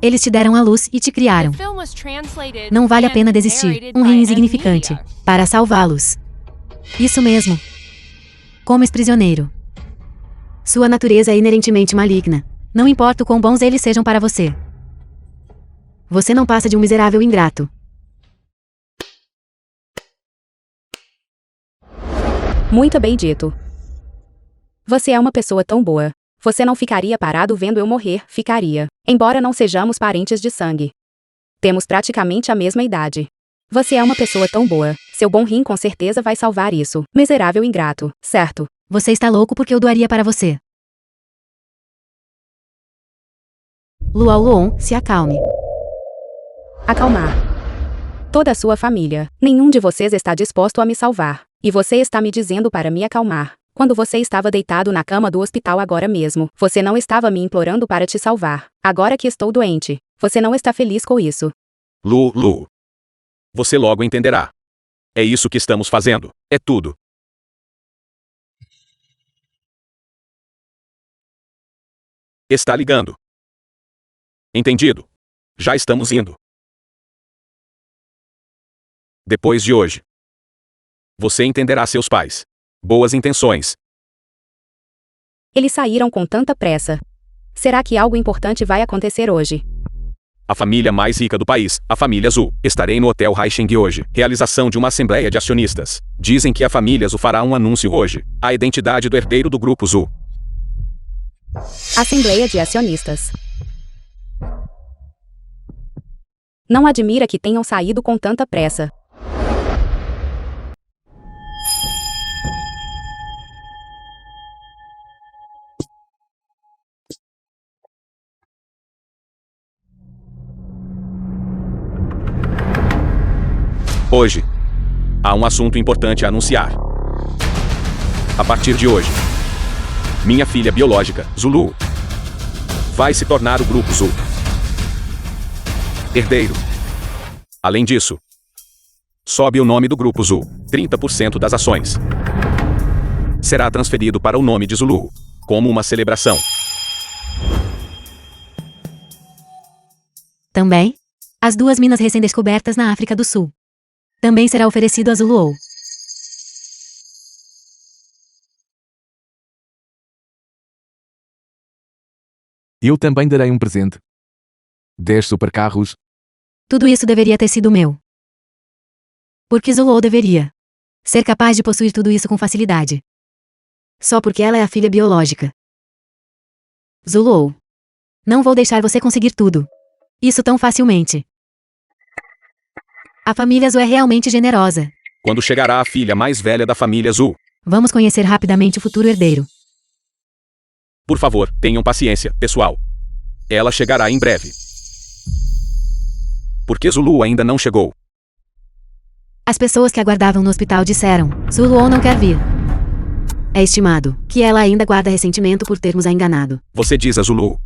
Eles te deram a luz e te criaram. The film was translated Não vale a and pena desistir, narrated um by rim M. insignificante, Media. para salvá-los. Isso mesmo. Como ex-prisioneiro. Sua natureza é inerentemente maligna. Não importa o quão bons eles sejam para você. Você não passa de um miserável ingrato. Muito bem dito. Você é uma pessoa tão boa. Você não ficaria parado vendo eu morrer, ficaria. Embora não sejamos parentes de sangue. Temos praticamente a mesma idade. Você é uma pessoa tão boa. Seu bom rim com certeza vai salvar isso. Miserável ingrato, certo? Você está louco porque eu doaria para você. Luau Luon, se acalme. Acalmar. Toda a sua família. Nenhum de vocês está disposto a me salvar. E você está me dizendo para me acalmar. Quando você estava deitado na cama do hospital agora mesmo, você não estava me implorando para te salvar. Agora que estou doente, você não está feliz com isso. Lu. Você logo entenderá. É isso que estamos fazendo. É tudo. Está ligando. Entendido. Já estamos indo. Depois de hoje, você entenderá seus pais. Boas intenções. Eles saíram com tanta pressa. Será que algo importante vai acontecer hoje? A família mais rica do país, a família Zhu. Estarei no Hotel Haisheng hoje. Realização de uma assembleia de acionistas. Dizem que a família Zhu fará um anúncio hoje. A identidade do herdeiro do grupo Zhu. Assembleia de acionistas. Não admira que tenham saído com tanta pressa. Hoje, há um assunto importante a anunciar. A partir de hoje, minha filha biológica, Zulu, vai se tornar o grupo Zhu herdeiro. Além disso, sobe o nome do grupo Zhu. 30% das ações será transferido para o nome de Zulu, como uma celebração. Também, as 2 minas recém-descobertas na África do Sul. Também será oferecido a Zuluou. Eu também darei um presente. 10 supercarros. Tudo isso deveria ter sido meu. Porque Zuluou deveria ser capaz de possuir tudo isso com facilidade. Só porque ela é a filha biológica. Zuluou. Não vou deixar você conseguir tudo. Isso tão facilmente. A família Zhu é realmente generosa. Quando chegará a filha mais velha da família Zhu? Vamos conhecer rapidamente o futuro herdeiro. Por favor, tenham paciência, pessoal. Ela chegará em breve. Por que Zulu ainda não chegou? As pessoas que aguardavam no hospital disseram, Zuluou não quer vir. É estimado que ela ainda guarda ressentimento por termos a enganado. Você diz a Zulu.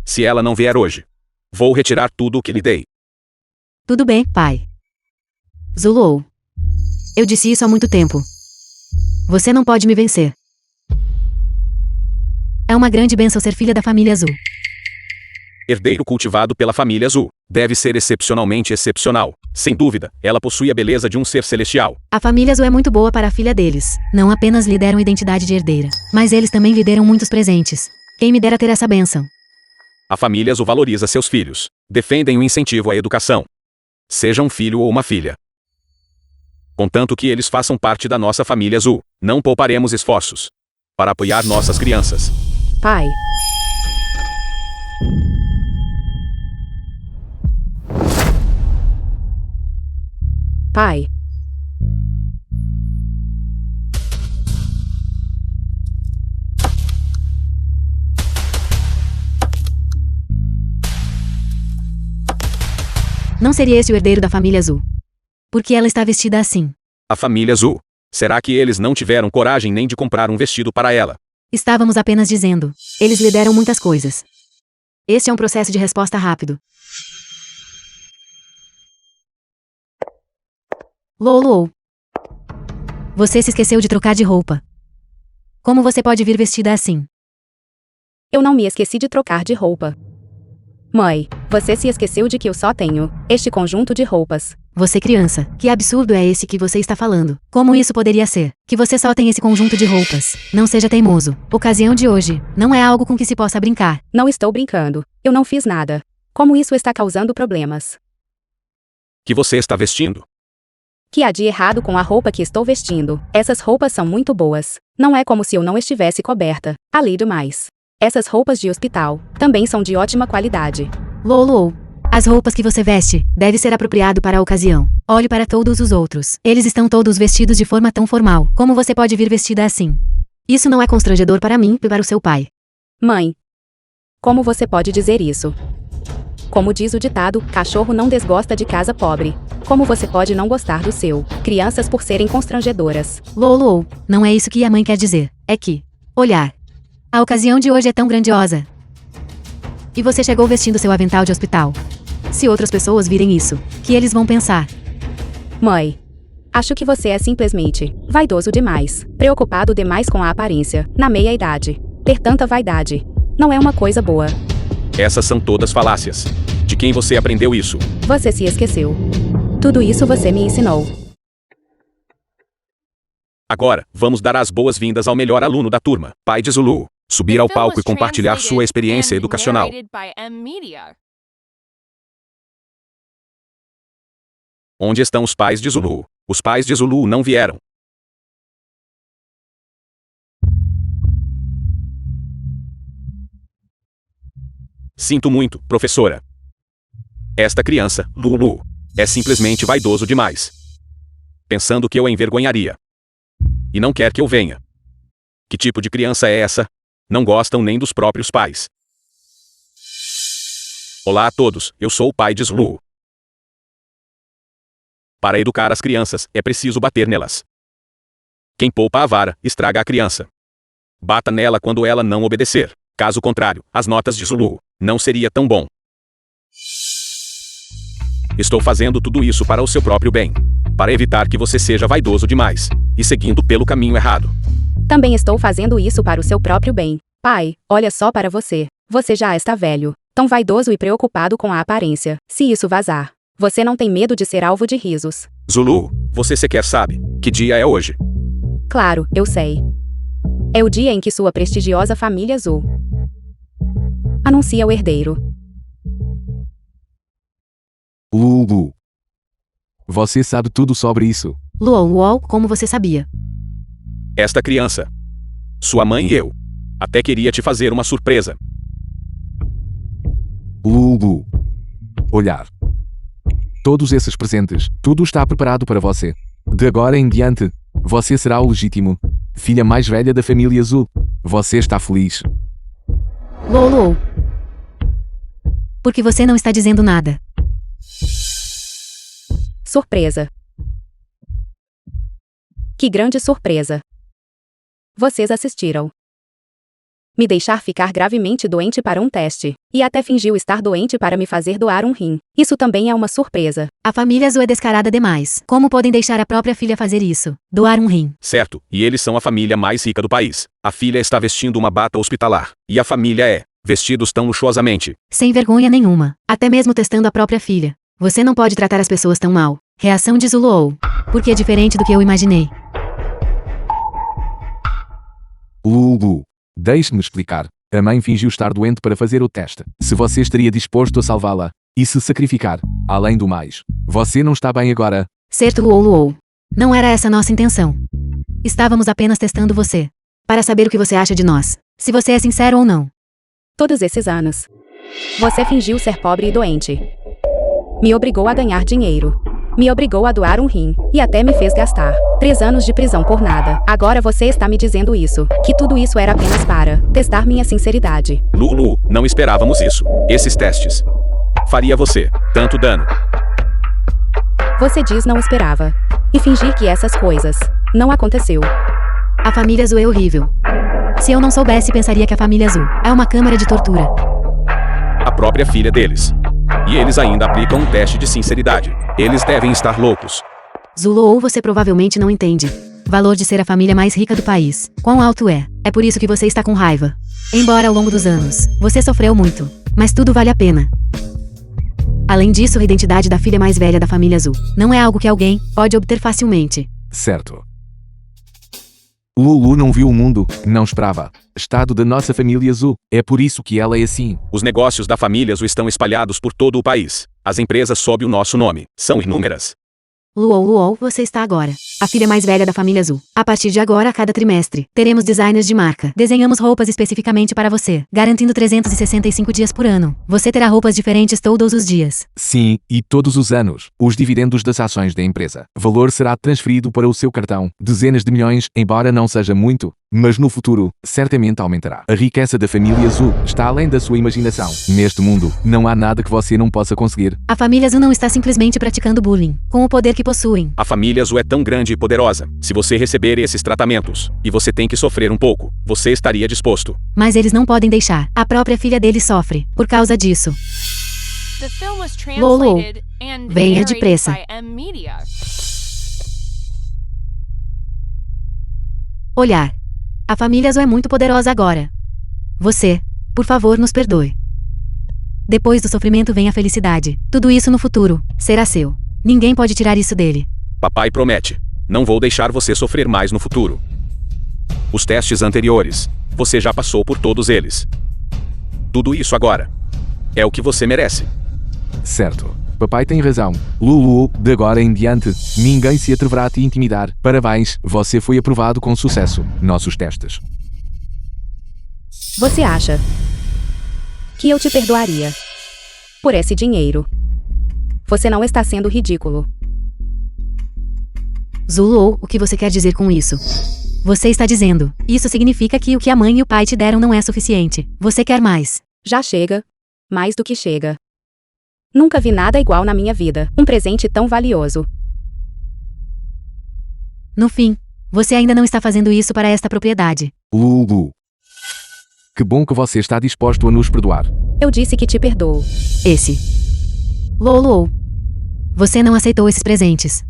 Se ela não vier hoje, vou retirar tudo o que lhe dei. Tudo bem, pai. Zuluou. Eu disse isso há muito tempo. Você não pode me vencer. É uma grande bênção ser filha da família Zhu. Herdeiro cultivado pela família Zhu. Deve ser excepcionalmente excepcional. Sem dúvida, ela possui a beleza de um ser celestial. A família Zhu é muito boa para a filha deles. Não apenas lhe deram identidade de herdeira, mas eles também lhe deram muitos presentes. Quem me dera ter essa bênção. A família Zhu valoriza seus filhos. Defendem o incentivo à educação. Seja um filho ou uma filha. Contanto que eles façam parte da nossa família Zhu, não pouparemos esforços para apoiar nossas crianças. Pai. Pai. Não seria esse o herdeiro da família Azul. Por que ela está vestida assim? A família Azul. Será que eles não tiveram coragem nem de comprar um vestido para ela? Estávamos apenas dizendo. Eles lhe deram muitas coisas. Este é um processo de resposta rápido. Lolo. Você se esqueceu de trocar de roupa. Como você pode vir vestida assim? Eu não me esqueci de trocar de roupa. Mãe, você se esqueceu de que eu só tenho este conjunto de roupas. Você criança, que absurdo é esse que você está falando? Como isso poderia ser? Que você só tem esse conjunto de roupas. Não seja teimoso. Ocasião de hoje não é algo com que se possa brincar. Não estou brincando. Eu não fiz nada. Como isso está causando problemas? Que você está vestindo? Que há de errado com a roupa que estou vestindo? Essas roupas são muito boas. Não é como se eu não estivesse coberta. Além do mais, essas roupas de hospital também são de ótima qualidade. Lolo. As roupas que você veste deve ser apropriado para a ocasião. Olhe para todos os outros. Eles estão todos vestidos de forma tão formal. Como você pode vir vestida assim? Isso não é constrangedor para mim e para o seu pai. Mãe, como você pode dizer isso? Como diz o ditado, cachorro não desgosta de casa pobre. Como você pode não gostar do seu? Crianças por serem constrangedoras. Lolo, não é isso que a mãe quer dizer. É que, olhar. A ocasião de hoje é tão grandiosa. E você chegou vestindo seu avental de hospital. Se outras pessoas virem isso, que eles vão pensar? Mãe, acho que você é simplesmente vaidoso demais, preocupado demais com a aparência, na meia-idade. Ter tanta vaidade não é uma coisa boa. Essas são todas falácias. De quem você aprendeu isso? Você se esqueceu. Tudo isso você me ensinou. Agora, vamos dar as boas-vindas ao melhor aluno da turma, pai de Zulu. Subir ao palco e compartilhar sua experiência educacional. Onde estão os pais de Zulu? Os pais de Zulu não vieram. Sinto muito, professora. Esta criança, Lulu, é simplesmente vaidoso demais. Pensando que eu a envergonharia. E não quer que eu venha. Que tipo de criança é essa? Não gostam nem dos próprios pais. Olá a todos, eu sou o pai de Zulu. Para educar as crianças, é preciso bater nelas. Quem poupa a vara, estraga a criança. Bata nela quando ela não obedecer. Caso contrário, as notas de Zulu não seria tão bom. Estou fazendo tudo isso para o seu próprio bem. Para evitar que você seja vaidoso demais e seguindo pelo caminho errado. Também estou fazendo isso para o seu próprio bem. Pai, olha só para você. Você já está velho, tão vaidoso e preocupado com a aparência. Se isso vazar, você não tem medo de ser alvo de risos. Zulu, você sequer sabe que dia é hoje? Claro, eu sei. É o dia em que sua prestigiosa família Azul anuncia o herdeiro. Lulu. Você sabe tudo sobre isso. Lolo, como você sabia? Esta criança, sua mãe e eu, até queria te fazer uma surpresa. Lulu. Olhar. Todos esses presentes, tudo está preparado para você. De agora em diante, você será o legítimo filha mais velha da família Azul. Você está feliz? Lolo. Por que você não está dizendo nada? Surpresa. Que grande surpresa. Vocês assistiram. Me deixar ficar gravemente doente para um teste. E até fingiu estar doente para me fazer doar um rim. Isso também é uma surpresa. A família Azul é descarada demais. Como podem deixar a própria filha fazer isso? Doar um rim. Certo, e eles são a família mais rica do país. A filha está vestindo uma bata hospitalar. E a família é, vestidos tão luxuosamente. Sem vergonha nenhuma. Até mesmo testando a própria filha. Você não pode tratar as pessoas tão mal. Reação de Zulu. Porque é diferente do que eu imaginei. Lulu. Deixe-me explicar. A mãe fingiu estar doente para fazer o teste. Se você estaria disposto a salvá-la e se sacrificar, além do mais, você não está bem agora. Certo, Lulu. Não era essa nossa intenção. Estávamos apenas testando você. Para saber o que você acha de nós. Se você é sincero ou não. Todos esses anos, você fingiu ser pobre e doente. Me obrigou a ganhar dinheiro. Me obrigou a doar um rim, e até me fez gastar 3 anos de prisão por nada. Agora você está me dizendo isso, que tudo isso era apenas para testar minha sinceridade. Lulu, não esperávamos isso. Esses testes faria você tanto dano. Você diz não esperava. E fingir que essas coisas não aconteceu. A família Azul é horrível. Se eu não soubesse, pensaria que a família Azul é uma câmara de tortura. A própria filha deles. E eles ainda aplicam um teste de sinceridade. Eles devem estar loucos. Zulu, ou você provavelmente não entende. Valor de ser a família mais rica do país. Quão alto é? É por isso que você está com raiva. Embora ao longo dos anos, você sofreu muito. Mas tudo vale a pena. Além disso, a identidade da filha mais velha da família Azul não é algo que alguém pode obter facilmente. Certo. Lulu não viu o mundo, não esperava. Estado da nossa família Azul. É por isso que ela é assim. Os negócios da família Azul estão espalhados por todo o país. As empresas sob o nosso nome são inúmeras. Luol, você está agora. A filha mais velha da família Azul. A partir de agora, a cada trimestre, teremos designers de marca. Desenhamos roupas especificamente para você, garantindo 365 dias por ano. Você terá roupas diferentes todos os dias. Sim, e todos os anos. Os dividendos das ações da empresa. Valor será transferido para o seu cartão. Dezenas de milhões, embora não seja muito, mas no futuro, certamente aumentará. A riqueza da família Azul está além da sua imaginação. Neste mundo, não há nada que você não possa conseguir. A família Azul não está simplesmente praticando bullying, com o poder que possuem. A família Azul é tão grande e poderosa. Se você receber esses tratamentos, e você tem que sofrer um pouco, você estaria disposto. Mas eles não podem deixar. A própria filha deles sofre por causa disso. The film was Lolo, translated and venha narrated depressa. by M Media. Olhar. A família Azul é muito poderosa agora. Você, por favor, nos perdoe. Depois do sofrimento vem a felicidade. Tudo isso no futuro será seu. Ninguém pode tirar isso dele. Papai promete. Não vou deixar você sofrer mais no futuro. Os testes anteriores. Você já passou por todos eles. Tudo isso agora. É o que você merece. Certo. Papai tem razão. Lulu, de agora em diante, ninguém se atreverá a te intimidar. Parabéns, você foi aprovado com sucesso. Nossos testes. Você acha que eu te perdoaria por esse dinheiro? Você não está sendo ridículo. Zulu, o que você quer dizer com isso? Você está dizendo, isso significa que o que a mãe e o pai te deram não é suficiente. Você quer mais. Já chega. Mais do que chega. Nunca vi nada igual na minha vida. Um presente tão valioso. No fim, você ainda não está fazendo isso para esta propriedade. Lulu. Que bom que você está disposto a nos perdoar. Eu disse que te perdoo. Esse. Lolo. Você não aceitou esses presentes.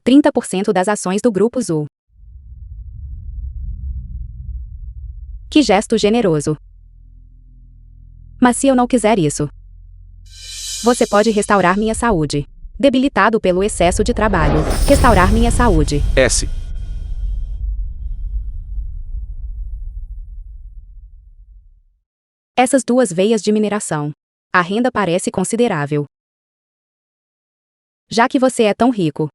% das ações do Grupo Zul. Que gesto generoso. Mas se eu não quiser isso, você pode restaurar minha saúde. Debilitado pelo excesso de trabalho. Restaurar minha saúde. S. Essas duas veias de mineração. A renda parece considerável. Já que você é tão rico.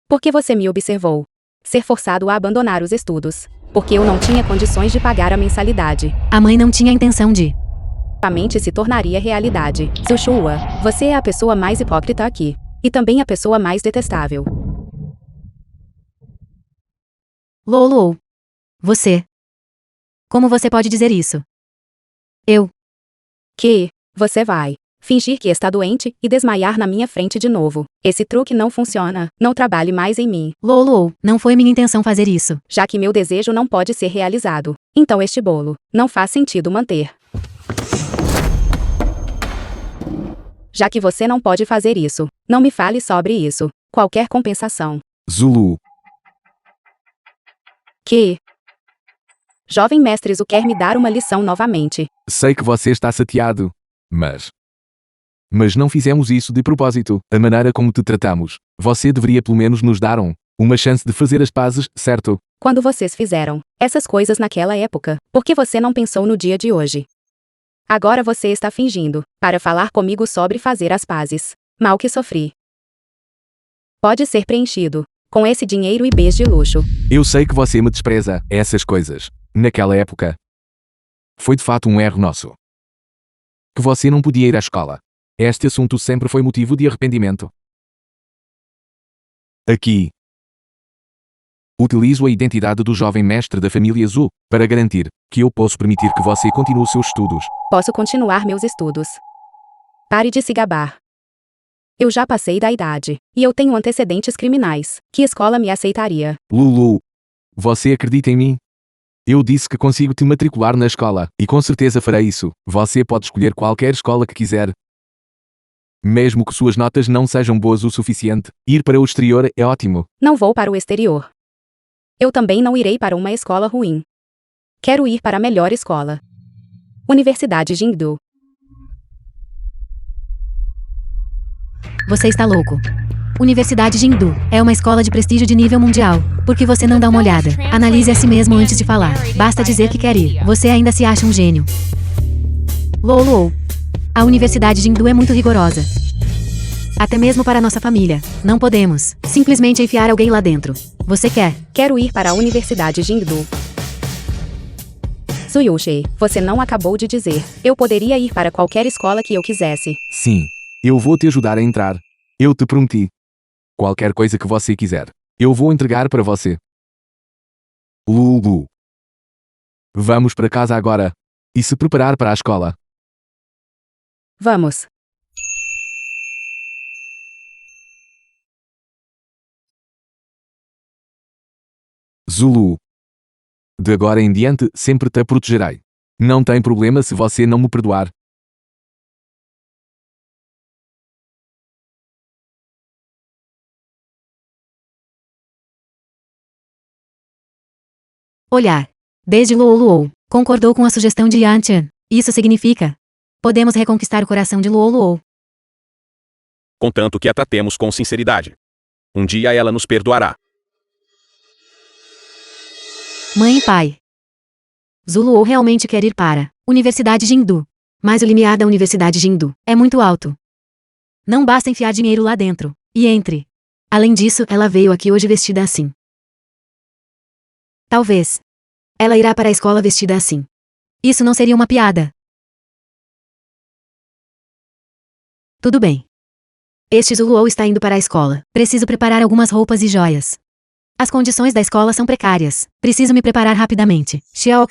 Por que você me observou? Ser forçado a abandonar os estudos. Porque eu não tinha condições de pagar a mensalidade. A mãe não tinha intenção de. A mente se tornaria realidade. Joshua, você é a pessoa mais hipócrita aqui. E também a pessoa mais detestável. Lolo. Você. Como você pode dizer isso? Eu. Que você vai fingir que está doente e desmaiar na minha frente de novo. Esse truque não funciona. Não trabalhe mais em mim. Lolo, não foi minha intenção fazer isso. Já que meu desejo não pode ser realizado. Então este bolo não faz sentido manter. Já que você não pode fazer isso, não me fale sobre isso. Qualquer compensação. Zulu. Que? Jovem mestre Zu quer me dar uma lição novamente. Sei que você está chateado. Mas não fizemos isso de propósito. A maneira como te tratamos. Você deveria pelo menos nos dar uma chance de fazer as pazes, certo? Quando vocês fizeram essas coisas naquela época, por que você não pensou no dia de hoje? Agora você está fingindo para falar comigo sobre fazer as pazes. Mal que sofri. Pode ser preenchido com esse dinheiro e bens de luxo. Eu sei que você me despreza. Essas coisas. Naquela época. Foi de fato um erro nosso. Que você não podia ir à escola. Este assunto sempre foi motivo de arrependimento. Aqui. Utilizo a identidade do jovem mestre da família Zhu para garantir que eu posso permitir que você continue seus estudos. Posso continuar meus estudos. Pare de se gabar. Eu já passei da idade, e eu tenho antecedentes criminais. Que escola me aceitaria? Lulu, você acredita em mim? Eu disse que consigo te matricular na escola, e com certeza farei isso. Você pode escolher qualquer escola que quiser. Mesmo que suas notas não sejam boas o suficiente, ir para o exterior é ótimo. Não vou para o exterior. Eu também não irei para uma escola ruim. Quero ir para a melhor escola. Universidade Jingdu. Você está louco. Universidade Jingdu é uma escola de prestígio de nível mundial. Por que você não dá uma olhada? Analise a si mesmo antes de falar. Basta dizer que quer ir. Você ainda se acha um gênio. Lolo. A Universidade Jingdu é muito rigorosa. Até mesmo para nossa família. Não podemos simplesmente enfiar alguém lá dentro. Você quer? Quero ir para a Universidade Jingdu. Zuyushi, você não acabou de dizer. Eu poderia ir para qualquer escola que eu quisesse. Sim, eu vou te ajudar a entrar. Eu te prometi. Qualquer coisa que você quiser, eu vou entregar para você. Lulu. Vamos para casa agora. E se preparar para a escola. Vamos. Zulu. De agora em diante, sempre te protegerei. Não tem problema se você não me perdoar. Olhar. Desde Luoluo, concordou com a sugestão de Yantian. Isso significa: podemos reconquistar o coração de Luoluo. Contanto que a tratemos com sinceridade. Um dia ela nos perdoará. Mãe e pai. Zuluo realmente quer ir para Universidade Jingdu. Mas o limiar da Universidade Jingdu é muito alto. Não basta enfiar dinheiro lá dentro. E entre. Além disso, ela veio aqui hoje vestida assim. Talvez ela irá para a escola vestida assim. Isso não seria uma piada. Tudo bem. Este Zuluo está indo para a escola. Preciso preparar algumas roupas e joias. As condições da escola são precárias. Preciso me preparar rapidamente. Xiao,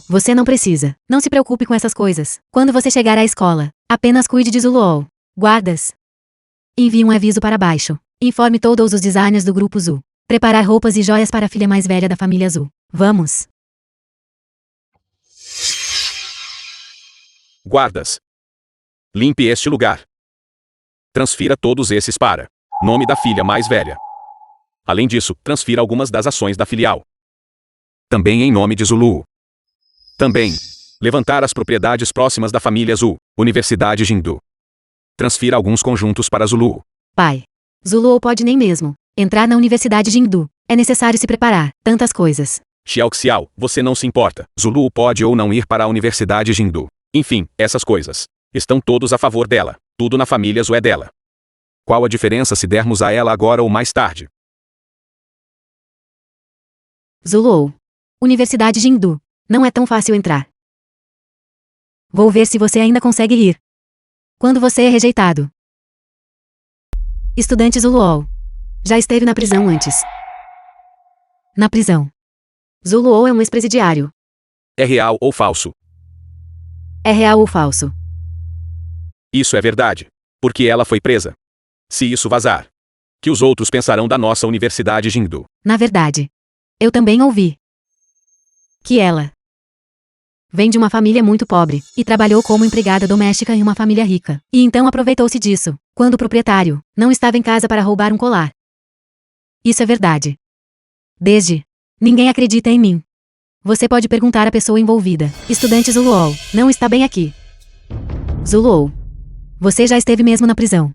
você não precisa. Não se preocupe com essas coisas. Quando você chegar à escola, apenas cuide de Zuluo. Guardas. Envie um aviso para baixo. Informe todos os designers do grupo Zu. Preparar roupas e joias para a filha mais velha da família Zu. Vamos. Guardas. Limpe este lugar. Transfira todos esses para nome da filha mais velha. Além disso, transfira algumas das ações da filial. Também em nome de Zulu. Também, levantar as propriedades próximas da família Zu, Universidade Jingdu. Transfira alguns conjuntos para Zulu. Pai. Zuluo pode nem mesmo entrar na Universidade Jingdu. É necessário se preparar. Tantas coisas. Xiao, você não se importa. Zulu pode ou não ir para a Universidade Jingdu. Enfim, essas coisas. Estão todos a favor dela. Tudo na família Zu é dela. Qual a diferença se dermos a ela agora ou mais tarde? Zuluo. Universidade Jingdu. Não é tão fácil entrar. Vou ver se você ainda consegue ir. Quando você é rejeitado. Estudante Zuluo. Já esteve na prisão antes. Na prisão. Zuluo é um ex-presidiário. É real ou falso? É real ou falso? Isso é verdade. Porque ela foi presa. Se isso vazar, que os outros pensarão da nossa Universidade Jingdu? Na verdade, eu também ouvi que ela vem de uma família muito pobre e trabalhou como empregada doméstica em uma família rica. E então aproveitou-se disso, quando o proprietário não estava em casa para roubar um colar. Isso é verdade. Desde ninguém acredita em mim. Você pode perguntar à pessoa envolvida. Estudante Zuluo, não está bem aqui. Zuluo, você já esteve mesmo na prisão.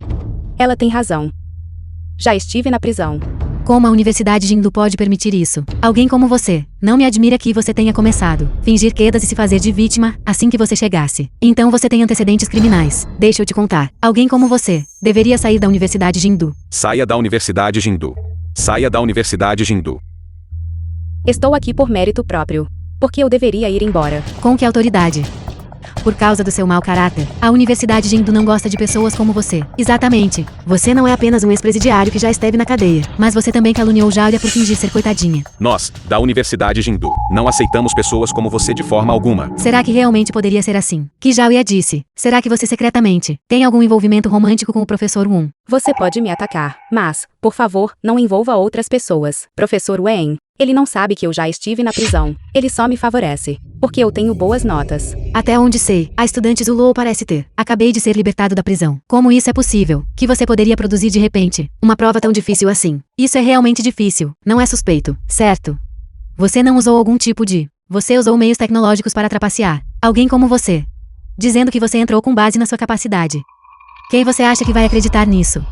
Ela tem razão. Já estive na prisão. Como a Universidade Jingdu pode permitir isso? Alguém como você. Não me admira que você tenha começado fingir quedas e se fazer de vítima assim que você chegasse. Então você tem antecedentes criminais. Deixa eu te contar. Alguém como você deveria sair da Universidade Jingdu. Saia da Universidade Jingdu. Saia da Universidade Jingdu. Estou aqui por mérito próprio. Porque eu deveria ir embora. Com que autoridade? Por causa do seu mau caráter, a Universidade Jindu não gosta de pessoas como você. Exatamente. Você não é apenas um ex-presidiário que já esteve na cadeia, mas você também caluniou Jáuria por fingir ser coitadinha. Nós, da Universidade Jindu, não aceitamos pessoas como você de forma alguma. Será que realmente poderia ser assim? Que Jáuria disse. Será que você secretamente tem algum envolvimento romântico com o professor Won? Você pode me atacar, mas, por favor, não envolva outras pessoas. Professor Wen, ele não sabe que eu já estive na prisão. Ele só me favorece, porque eu tenho boas notas. Até onde sei, a estudante Zulou parece ter. Acabei de ser libertado da prisão. Como isso é possível? Que você poderia produzir de repente uma prova tão difícil assim? Isso é realmente difícil. Não é suspeito, certo? Você não usou algum tipo de... Você usou meios tecnológicos para trapacear alguém como você, dizendo que você entrou com base na sua capacidade. Quem você acha que vai acreditar nisso?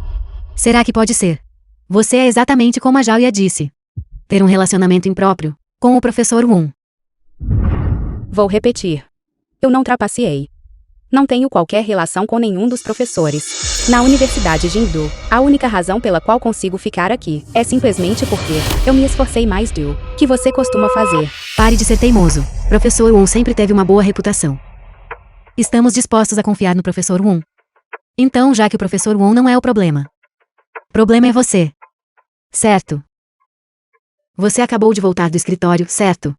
Será que pode ser? Você é exatamente como a Jáuria disse. Ter um relacionamento impróprio com o professor Won. Vou repetir. Eu não trapaceei. Não tenho qualquer relação com nenhum dos professores. Na Universidade Jindu, a única razão pela qual consigo ficar aqui é simplesmente porque eu me esforcei mais do que você costuma fazer. Pare de ser teimoso. Professor Won sempre teve uma boa reputação. Estamos dispostos a confiar no professor Won. Então, já que o professor Won não é o problema. O problema é você. Certo? Você acabou de voltar do escritório, certo?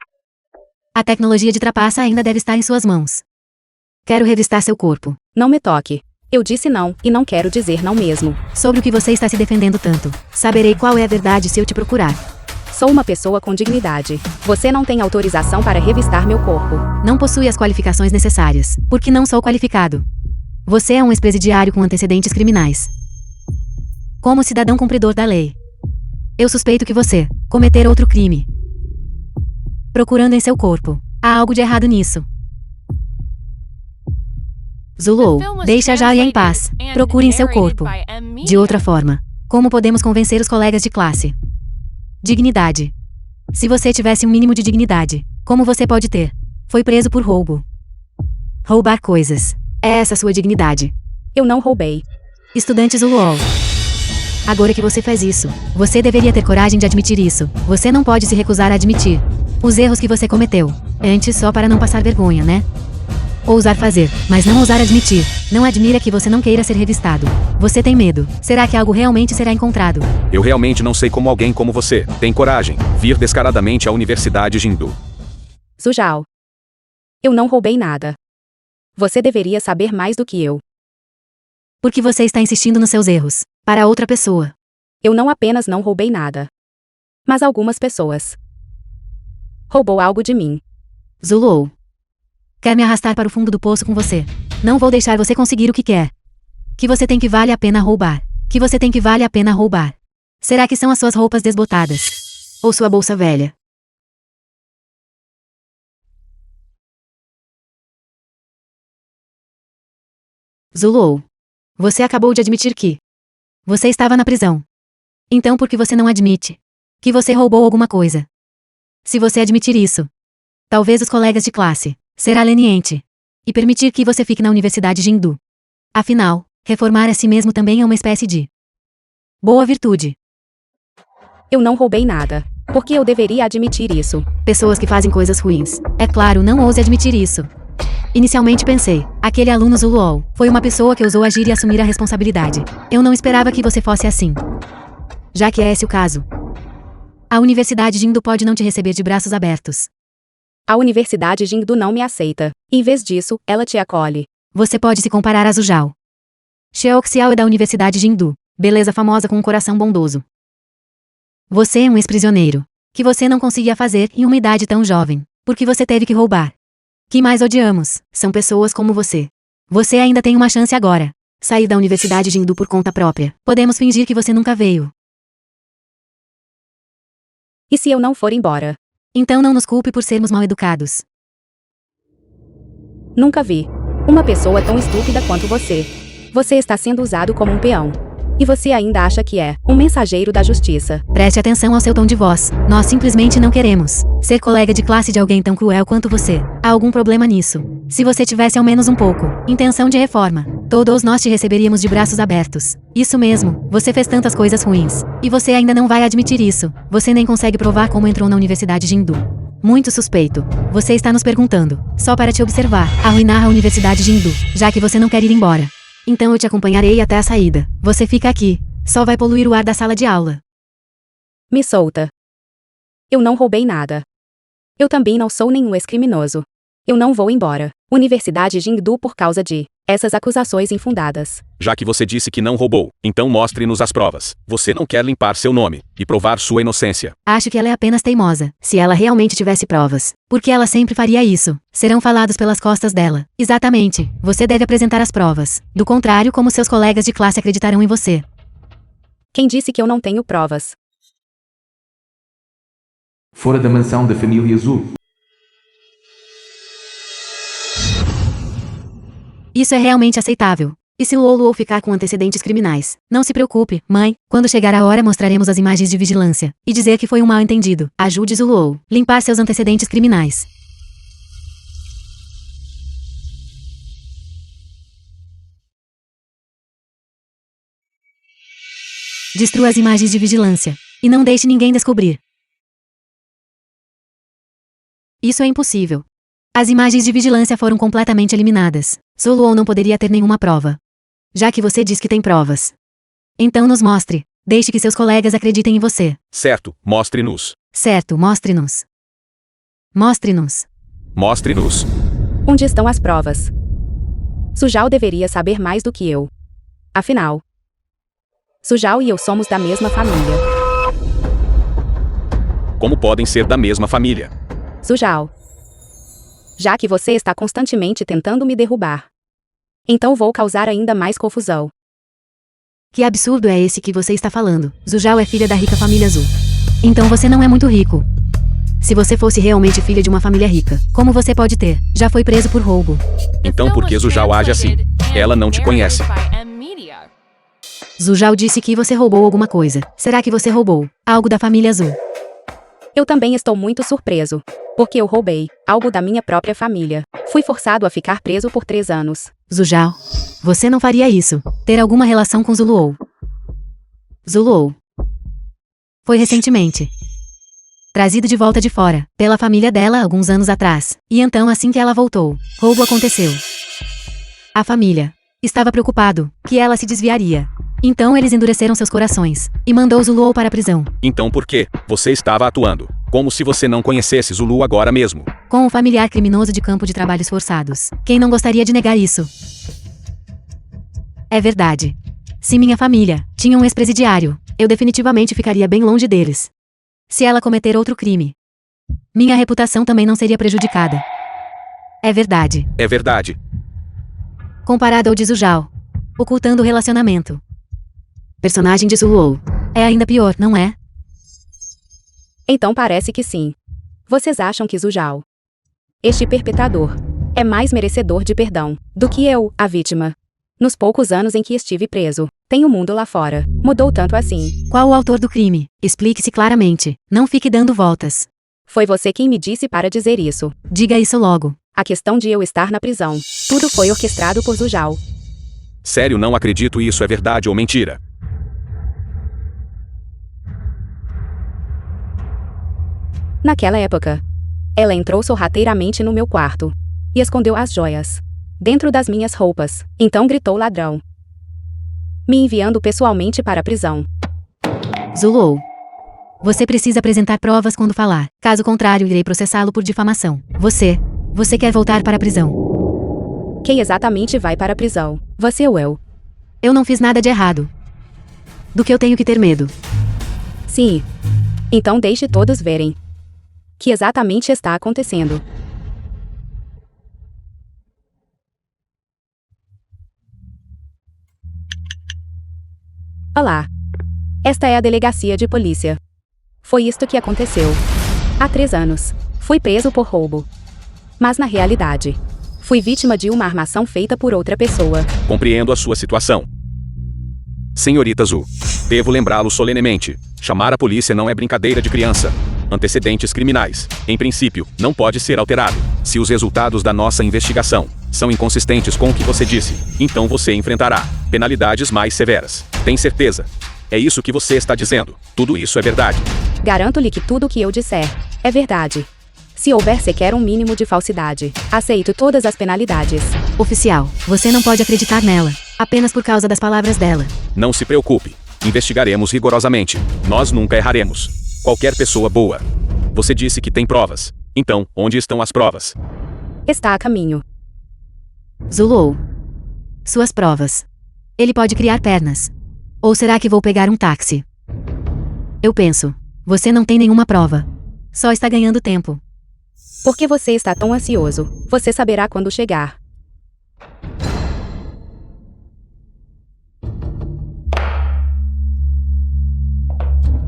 A tecnologia de trapaça ainda deve estar em suas mãos. Quero revistar seu corpo. Não me toque. Eu disse não, e não quero dizer não mesmo. Sobre o que você está se defendendo tanto. Saberei qual é a verdade se eu te procurar. Sou uma pessoa com dignidade. Você não tem autorização para revistar meu corpo. Não possui as qualificações necessárias, porque não sou qualificado. Você é um ex-presidiário com antecedentes criminais. Como cidadão cumpridor da lei, eu suspeito que você cometer outro crime. Procurando em seu corpo. Há algo de errado nisso. Zulou, deixe a Jáuria em paz. Procure em seu corpo. De outra forma, como podemos convencer os colegas de classe? Dignidade. Se você tivesse um mínimo de dignidade, como você pode ter? Foi preso por roubo. Roubar coisas. É essa sua dignidade. Eu não roubei. Estudante Zulou. Agora que você faz isso, você deveria ter coragem de admitir isso. Você não pode se recusar a admitir os erros que você cometeu. Antes só para não passar vergonha, né? Ousar fazer, mas não ousar admitir. Não admira que você não queira ser revistado. Você tem medo. Será que algo realmente será encontrado? Eu realmente não sei como alguém como você tem coragem vir descaradamente à Universidade Jindu. Zujao. Eu não roubei nada. Você deveria saber mais do que eu. Porque você está insistindo nos seus erros. Para outra pessoa. Eu não apenas não roubei nada. Mas algumas pessoas. Roubou algo de mim. Zulou. Quer me arrastar para o fundo do poço com você. Não vou deixar você conseguir o que quer. Que você tem que vale a pena roubar. Que você tem que vale a pena roubar. Será que são as suas roupas desbotadas? Ou sua bolsa velha? Zulou. Você acabou de admitir que você estava na prisão. Então por que você não admite que você roubou alguma coisa? Se você admitir isso, talvez os colegas de classe será leniente e permitir que você fique na Universidade Jindu. Afinal, reformar a si mesmo também é uma espécie de boa virtude. Eu não roubei nada. Por que eu deveria admitir isso? Pessoas que fazem coisas ruins. É claro, não ouse admitir isso. Inicialmente pensei, aquele aluno Zulou foi uma pessoa que ousou agir e assumir a responsabilidade. Eu não esperava que você fosse assim. Já que é esse o caso, a Universidade Jindu pode não te receber de braços abertos. A Universidade Jindu não me aceita. Em vez disso, ela te acolhe. Você pode se comparar a Zujao. Xiaoxiao é da Universidade Jindu, beleza famosa com um coração bondoso. Você é um ex-prisioneiro, que você não conseguia fazer em uma idade tão jovem, porque você teve que roubar. Que mais odiamos, são pessoas como você. Você ainda tem uma chance agora. Sair da Universidade Jindu por conta própria. Podemos fingir que você nunca veio. E se eu não for embora? Então não nos culpe por sermos mal educados. Nunca vi uma pessoa tão estúpida quanto você. Você está sendo usado como um peão. E você ainda acha que é um mensageiro da justiça. Preste atenção ao seu tom de voz. Nós simplesmente não queremos ser colega de classe de alguém tão cruel quanto você. Há algum problema nisso? Se você tivesse ao menos um pouco intenção de reforma, todos nós te receberíamos de braços abertos. Isso mesmo, você fez tantas coisas ruins. E você ainda não vai admitir isso. Você nem consegue provar como entrou na Universidade Jindu. Muito suspeito. Você está nos perguntando, só para te observar, arruinar a Universidade Jindu, já que você não quer ir embora. Então eu te acompanharei até a saída. Você fica aqui. Só vai poluir o ar da sala de aula. Me solta. Eu não roubei nada. Eu também não sou nenhum ex-criminoso. Eu não vou embora. Universidade Jindu por causa de essas acusações infundadas. Já que você disse que não roubou, então mostre-nos as provas. Você não quer limpar seu nome e provar sua inocência. Acho que ela é apenas teimosa. Se ela realmente tivesse provas, por que ela sempre faria isso? Serão falados pelas costas dela. Exatamente. Você deve apresentar as provas. Do contrário, como seus colegas de classe acreditarão em você? Quem disse que eu não tenho provas? Fora da mansão da família Zhu. Isso é realmente aceitável. E se o Luo ficar com antecedentes criminais? Não se preocupe, mãe. Quando chegar a hora mostraremos as imagens de vigilância. E dizer que foi um mal-entendido. Ajude Zuluo limpar seus antecedentes criminais. Destrua as imagens de vigilância. E não deixe ninguém descobrir. Isso é impossível. As imagens de vigilância foram completamente eliminadas. Zuluo não poderia ter nenhuma prova. Já que você diz que tem provas. Então nos mostre. Deixe que seus colegas acreditem em você. Certo, mostre-nos. Certo, mostre-nos. Mostre-nos. Mostre-nos. Onde estão as provas? Sujal deveria saber mais do que eu. Afinal, Sujal e eu somos da mesma família. Como podem ser da mesma família? Sujal. Já que você está constantemente tentando me derrubar. Então vou causar ainda mais confusão. Que absurdo é esse que você está falando? Zujal é filha da rica família Zhu. Então você não é muito rico. Se você fosse realmente filha de uma família rica, como você pode ter? Já foi preso por roubo. Então por que Zujal age assim? Ela não te conhece. Zujal disse que você roubou alguma coisa. Será que você roubou algo da família Zhu? Eu também estou muito surpreso. Porque eu roubei algo da minha própria família. Fui forçado a ficar preso por 3 anos. Zujal, você não faria isso. Ter alguma relação com Zuluo. Zuluo. Foi recentemente trazido de volta de fora, pela família dela alguns anos atrás. E então assim que ela voltou, roubo aconteceu. A família estava preocupado que ela se desviaria. Então eles endureceram seus corações e mandou Zuluo para a prisão. Então por que você estava atuando como se você não conhecesse Zulu agora mesmo? Com um familiar criminoso de campo de trabalhos forçados. Quem não gostaria de negar isso? É verdade. Se minha família tinha um ex-presidiário, eu definitivamente ficaria bem longe deles. Se ela cometer outro crime, minha reputação também não seria prejudicada. É verdade. É verdade. Comparado ao de Zujal, ocultando o relacionamento. Personagem de Zuluo. É ainda pior, não é? Então parece que sim. Vocês acham que Zujal, este perpetrador, é mais merecedor de perdão do que eu, a vítima? Nos poucos anos em que estive preso, tem o mundo lá fora. Mudou tanto assim. Qual o autor do crime? Explique-se claramente. Não fique dando voltas. Foi você quem me disse para dizer isso. Diga isso logo. A questão de eu estar na prisão. Tudo foi orquestrado por Zujal. Sério, não acredito isso é verdade ou mentira. Naquela época, ela entrou sorrateiramente no meu quarto e escondeu as joias dentro das minhas roupas. Então gritou ladrão, me enviando pessoalmente para a prisão. Zuluo. Você precisa apresentar provas quando falar. Caso contrário, irei processá-lo por difamação. Você quer voltar para a prisão? Quem exatamente vai para a prisão? Você ou eu? Eu não fiz nada de errado. Do que eu tenho que ter medo? Sim. Então deixe todos verem que exatamente está acontecendo. Olá. Esta é a delegacia de polícia. Foi isto que aconteceu. Há 3 anos, fui preso por roubo. Mas na realidade, fui vítima de uma armação feita por outra pessoa. Compreendo a sua situação. Senhorita Zhu, devo lembrá-lo solenemente. Chamar a polícia não é brincadeira de criança. Antecedentes criminais, em princípio, não pode ser alterado. Se os resultados da nossa investigação são inconsistentes com o que você disse, então você enfrentará penalidades mais severas. Tem certeza? É isso que você está dizendo. Tudo isso é verdade. Garanto-lhe que tudo o que eu disser é verdade. Se houver sequer um mínimo de falsidade, aceito todas as penalidades. Oficial, você não pode acreditar nela. Apenas por causa das palavras dela. Não se preocupe. Investigaremos rigorosamente. Nós nunca erraremos. Qualquer pessoa boa. Você disse que tem provas. Então, onde estão as provas? Está a caminho. Zulou. Suas provas. Ele pode criar pernas. Ou será que vou pegar um táxi? Eu penso. Você não tem nenhuma prova. Só está ganhando tempo. Por que você está tão ansioso? Você saberá quando chegar.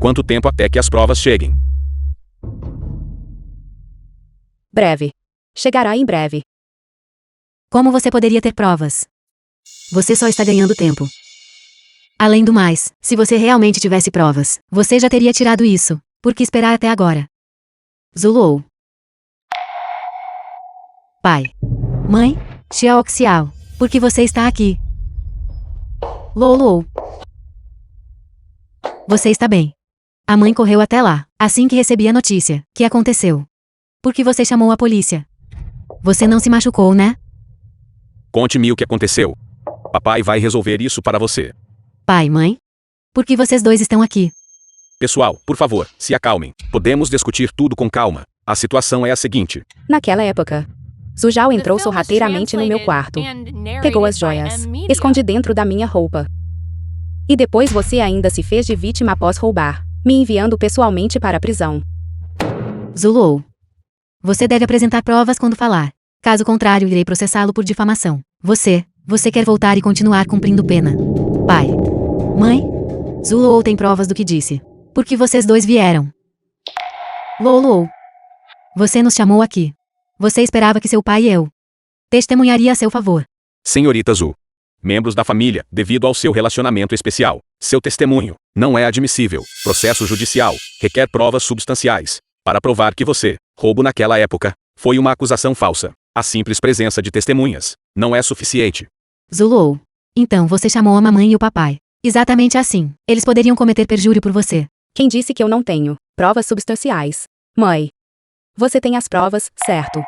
Quanto tempo até que as provas cheguem? Breve. Chegará em breve. Como você poderia ter provas? Você só está ganhando tempo. Além do mais, se você realmente tivesse provas, você já teria tirado isso. Por que esperar até agora? Zulou. Pai. Mãe, Xiao Xiao, por que você está aqui? Lou. Você está bem. A mãe correu até lá, assim que recebi a notícia. Que aconteceu? Por que você chamou a polícia? Você não se machucou, né? Conte-me o que aconteceu. Papai vai resolver isso para você. Pai, mãe? Por que vocês dois estão aqui? Pessoal, por favor, se acalmem. Podemos discutir tudo com calma. A situação é a seguinte. Naquela época, Zujao entrou The film was sorrateiramente no meu quarto. translated and narrated Pegou as by joias. M-Media. Esconde dentro da minha roupa. E depois você ainda se fez de vítima após roubar, me enviando pessoalmente para a prisão. Zulou. Você deve apresentar provas quando falar. Caso contrário, irei processá-lo por difamação. Você quer voltar e continuar cumprindo pena. Pai. Mãe? Zulou tem provas do que disse. Por que vocês dois vieram? Lou. Você nos chamou aqui. Você esperava que seu pai e eu testemunharia a seu favor. Senhorita Zhu. Membros da família, devido ao seu relacionamento especial, seu testemunho não é admissível. Processo judicial requer provas substanciais para provar que você, roubo naquela época, foi uma acusação falsa. A simples presença de testemunhas não é suficiente. Zulou. Então você chamou a mamãe e o papai. Exatamente assim. Eles poderiam cometer perjúrio por você. Quem disse que eu não tenho provas substanciais? Mãe. Você tem as provas, certo?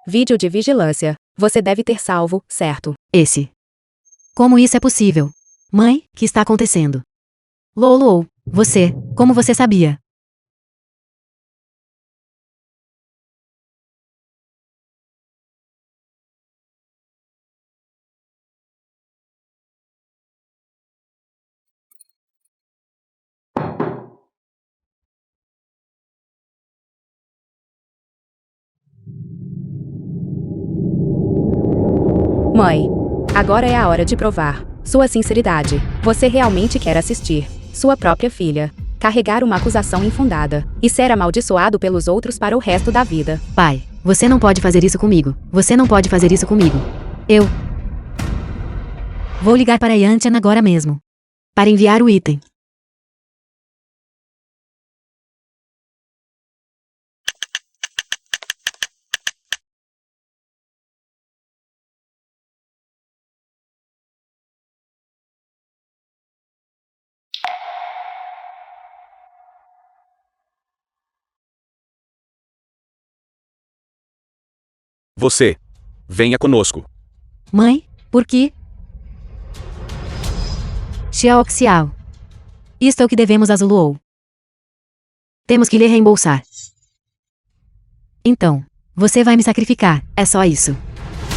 Vídeo de vigilância. Você deve ter salvo, certo? Esse. Como isso é possível? Mãe, que está acontecendo? Lou. Como você sabia? Mãe. Agora é a hora de provar sua sinceridade. Você realmente quer assistir sua própria filha carregar uma acusação infundada e ser amaldiçoado pelos outros para o resto da vida. Pai, você não pode fazer isso comigo. Você não pode fazer isso comigo. Eu vou ligar para Yantian agora mesmo. Para enviar o item. Você. Venha conosco. Mãe, por que? Xiao Xiao. Isto é o que devemos a Zulou. Temos que lhe reembolsar. Então, você vai me sacrificar, é só isso.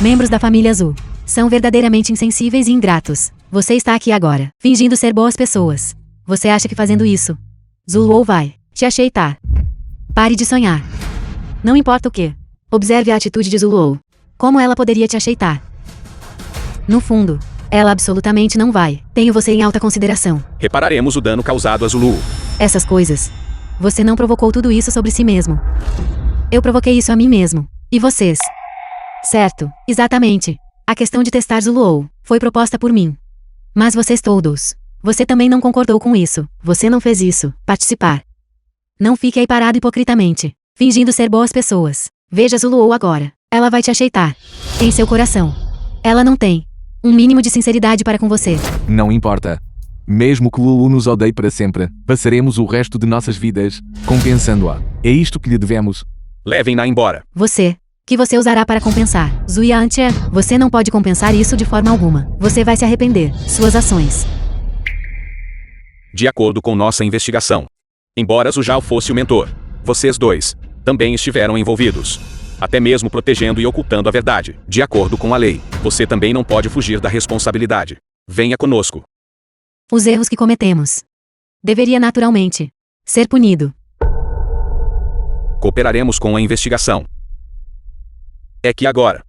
Membros da família Zhu são verdadeiramente insensíveis e ingratos. Você está aqui agora, fingindo ser boas pessoas. Você acha que fazendo isso, Zulou vai te aceitar? Pare de sonhar. Não importa o que. Observe a atitude de Zulou. Como ela poderia te aceitar? No fundo, ela absolutamente não vai. Tenho você em alta consideração. Repararemos o dano causado a Zulu. Essas coisas. Você não provocou tudo isso sobre si mesmo. Eu provoquei isso a mim mesmo. E vocês? Certo, exatamente. A questão de testar Zulou foi proposta por mim. Mas vocês todos. Você também não concordou com isso. Você não fez isso. Participar. Não fique aí parado hipocritamente, fingindo ser boas pessoas. Veja Zulou agora. Ela vai te aceitar. Em seu coração. Ela não tem um mínimo de sinceridade para com você. Não importa. Mesmo que Lulu nos odeie para sempre, passaremos o resto de nossas vidas compensando-a. É isto que lhe devemos. Levem-na embora. Que você usará para compensar. Zuyantia, você não pode compensar isso de forma alguma. Você vai se arrepender. Suas ações. De acordo com nossa investigação. Embora Zujal fosse o mentor, vocês dois também estiveram envolvidos. Até mesmo protegendo e ocultando a verdade. De acordo com a lei, você também não pode fugir da responsabilidade. Venha conosco. Os erros que cometemos. Deveria naturalmente ser punido. Cooperaremos com a investigação. É que agora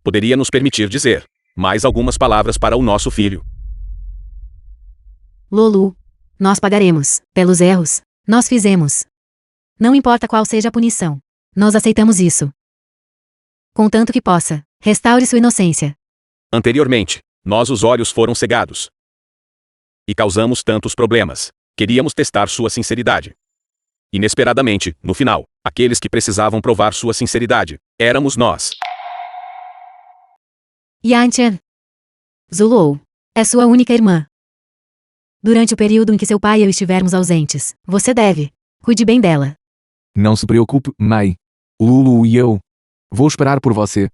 poderia nos permitir dizer mais algumas palavras para o nosso filho. Lulu. Nós pagaremos pelos erros. Nós fizemos. Não importa qual seja a punição. Nós aceitamos isso. Contanto que possa. Restaure sua inocência. Anteriormente, os olhos foram cegados. E causamos tantos problemas. Queríamos testar sua sinceridade. Inesperadamente, no final, aqueles que precisavam provar sua sinceridade, éramos nós. Yantia. Zulou. É sua única irmã. Durante o período em que seu pai e eu estivermos ausentes, você deve. Cuide bem dela. Não se preocupe, mãe. Lulu e eu. Vou esperar por você.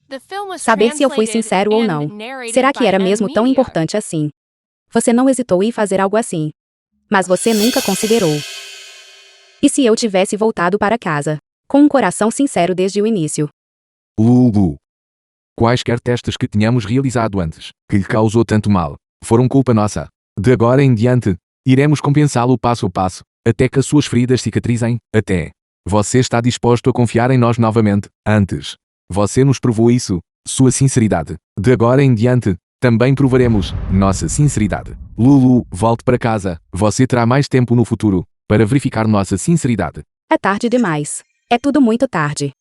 The film was Saber se eu fui translated sincero ou and não. narrated Será que by era M. mesmo tão Media. importante assim? Você não hesitou em fazer algo assim. Mas você nunca considerou. E se eu tivesse voltado para casa? Com um coração sincero desde o início. Lulu. Quaisquer testes que tenhamos realizado antes, que lhe causou tanto mal, foram culpa nossa. De agora em diante, iremos compensá-lo passo a passo, até que as suas feridas cicatrizem, até. Você está disposto a confiar em nós novamente, antes. Você nos provou isso, sua sinceridade. De agora em diante, também provaremos nossa sinceridade. Lulu, volte para casa. Você terá mais tempo no futuro para verificar nossa sinceridade. É tarde demais. É tudo muito tarde.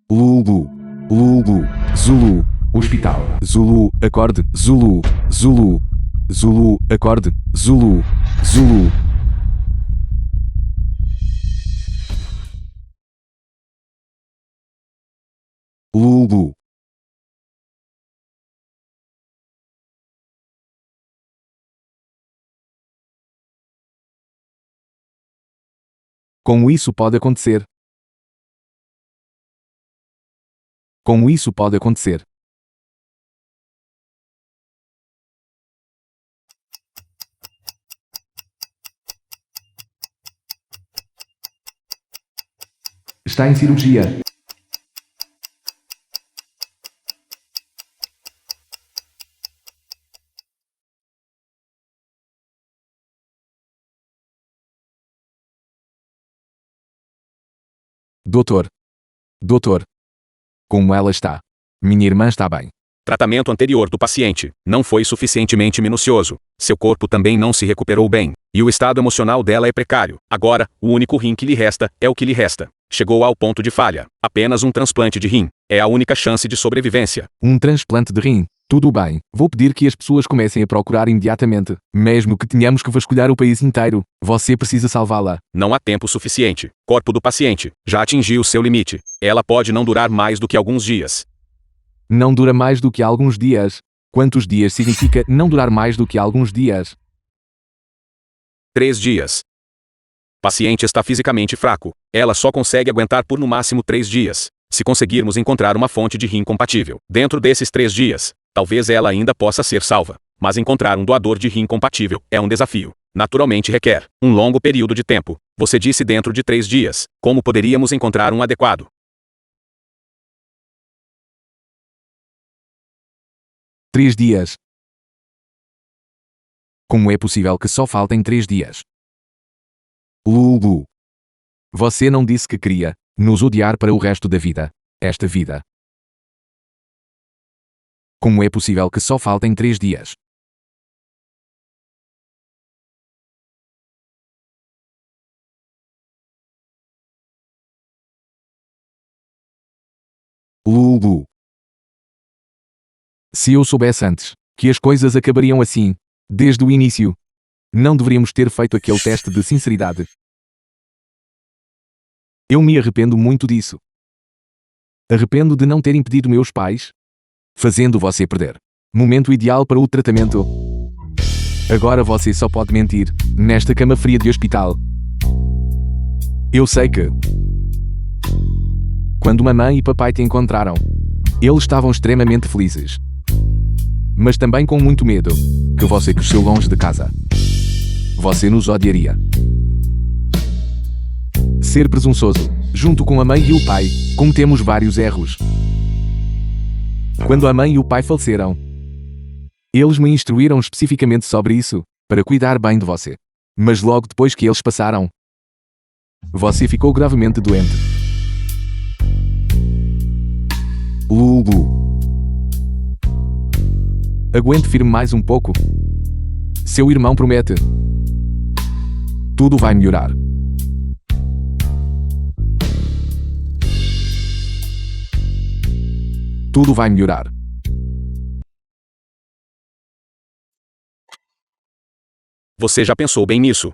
Lulu. Lulu. Zulu. Hospital. Zulu, acorde. Zulu. Zulu. Zulu, acorde. Zulu. Zulu. Lulu. Como isso pode acontecer? Como isso pode acontecer? Está em cirurgia. Doutor. Doutor. Como ela está? Minha irmã está bem. Tratamento anterior do paciente não foi suficientemente minucioso. Seu corpo também não se recuperou bem. E o estado emocional dela é precário. Agora, o único rim que lhe resta é o que lhe resta. Chegou ao ponto de falha. Apenas um transplante de rim é a única chance de sobrevivência. Um transplante de rim. Tudo bem. Vou pedir que as pessoas comecem a procurar imediatamente. Mesmo que tenhamos que vasculhar o país inteiro, você precisa salvá-la. Não há tempo suficiente. Corpo do paciente já atingiu seu limite. Ela pode não durar mais do que alguns dias. Não dura mais do que alguns dias. Quantos dias significa não durar mais do que alguns dias? 3 dias. Paciente está fisicamente fraco. Ela só consegue aguentar por no máximo 3 dias. Se conseguirmos encontrar uma fonte de rim compatível dentro desses 3 dias, talvez ela ainda possa ser salva. Mas encontrar um doador de rim compatível é um desafio. Naturalmente requer um longo período de tempo. Você disse dentro de 3 dias. Como poderíamos encontrar um adequado? 3 dias. Como é possível que só faltem 3 dias? Lulu. Você não disse que queria nos odiar para o resto da vida. Esta vida. Como é possível que só faltem 3 dias? Lulu. Se eu soubesse antes que as coisas acabariam assim, desde o início, não deveríamos ter feito aquele teste de sinceridade. Eu me arrependo muito disso. Arrependo de não ter impedido meus pais, fazendo você perder. Momento ideal para o tratamento. Agora você só pode mentir, nesta cama fria de hospital. Eu sei que, quando mamãe e papai te encontraram, eles estavam extremamente felizes. Mas também com muito medo, que você cresceu longe de casa. Você nos odiaria. Ser presunçoso, junto com a mãe e o pai, cometemos vários erros. Quando a mãe e o pai faleceram, eles me instruíram especificamente sobre isso, para cuidar bem de você. Mas logo depois que eles passaram, você ficou gravemente doente. Lulu. Aguente firme mais um pouco. Seu irmão promete. Tudo vai melhorar. Tudo vai melhorar. Você já pensou bem nisso?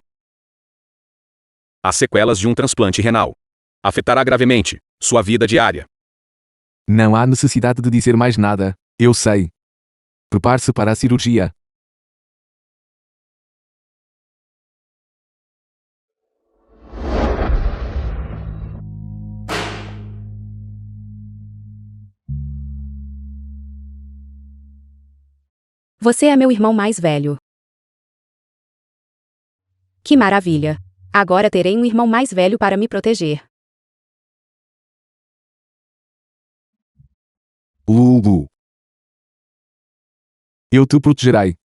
As sequelas de um transplante renal afetará gravemente sua vida diária. Não há necessidade de dizer mais nada, eu sei. Prepare-se para a cirurgia. Você é meu irmão mais velho. Que maravilha! Agora terei um irmão mais velho para me proteger. Lulu. Eu te protegerei.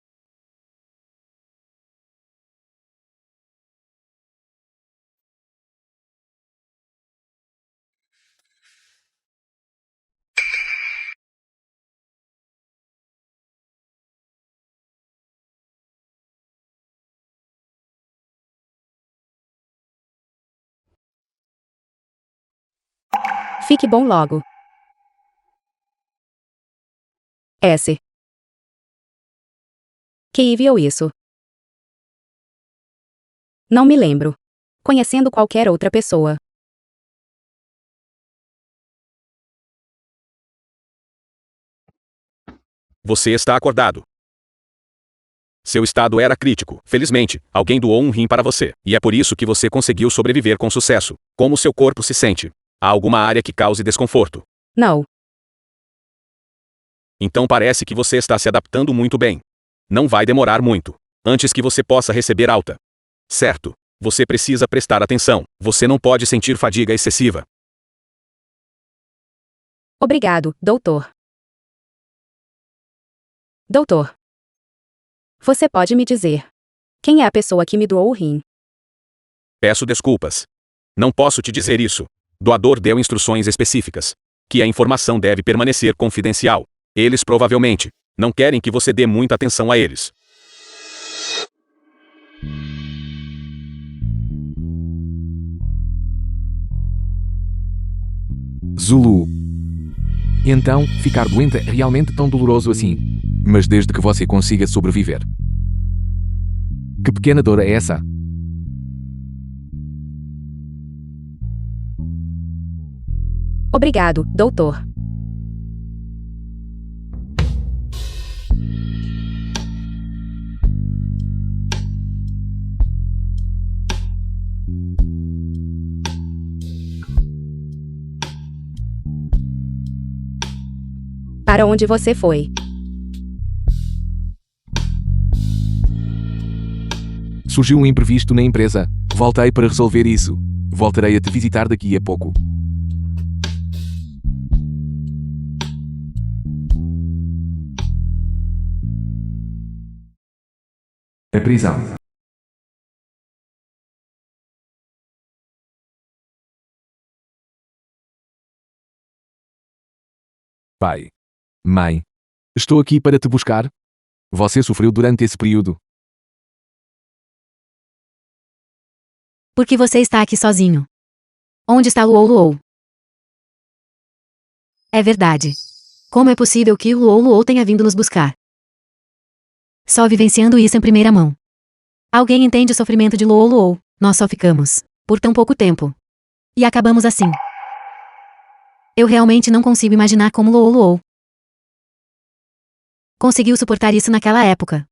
Fique bom logo. S. Que enviou isso? Não me lembro. Conhecendo qualquer outra pessoa. Você está acordado. Seu estado era crítico. Felizmente, alguém doou um rim para você. E é por isso que você conseguiu sobreviver com sucesso. Como seu corpo se sente? Há alguma área que cause desconforto? Não. Então parece que você está se adaptando muito bem. Não vai demorar muito antes que você possa receber alta. Certo. Você precisa prestar atenção. Você não pode sentir fadiga excessiva. Obrigado, doutor. Doutor. Você pode me dizer quem é a pessoa que me doou o rim? Peço desculpas. Não posso te dizer isso. Doador deu instruções específicas. Que a informação deve permanecer confidencial. Eles provavelmente não querem que você dê muita atenção a eles. Zulu. Então, ficar doente é realmente tão doloroso assim. Mas desde que você consiga sobreviver. Que pequena dor é essa? Obrigado, doutor. Para onde você foi? Surgiu um imprevisto na empresa. Voltei para resolver isso. Voltarei a te visitar daqui a pouco. A prisão. Pai. Mãe. Estou aqui para te buscar. Você sofreu durante esse período. Por que você está aqui sozinho? Onde está Luou Luou? É verdade. Como é possível que Luou tenha vindo nos buscar? Só vivenciando isso em primeira mão. Alguém entende o sofrimento de Luou? Nós só ficamos por tão pouco tempo. E acabamos assim. Eu realmente não consigo imaginar como Luou conseguiu suportar isso naquela época.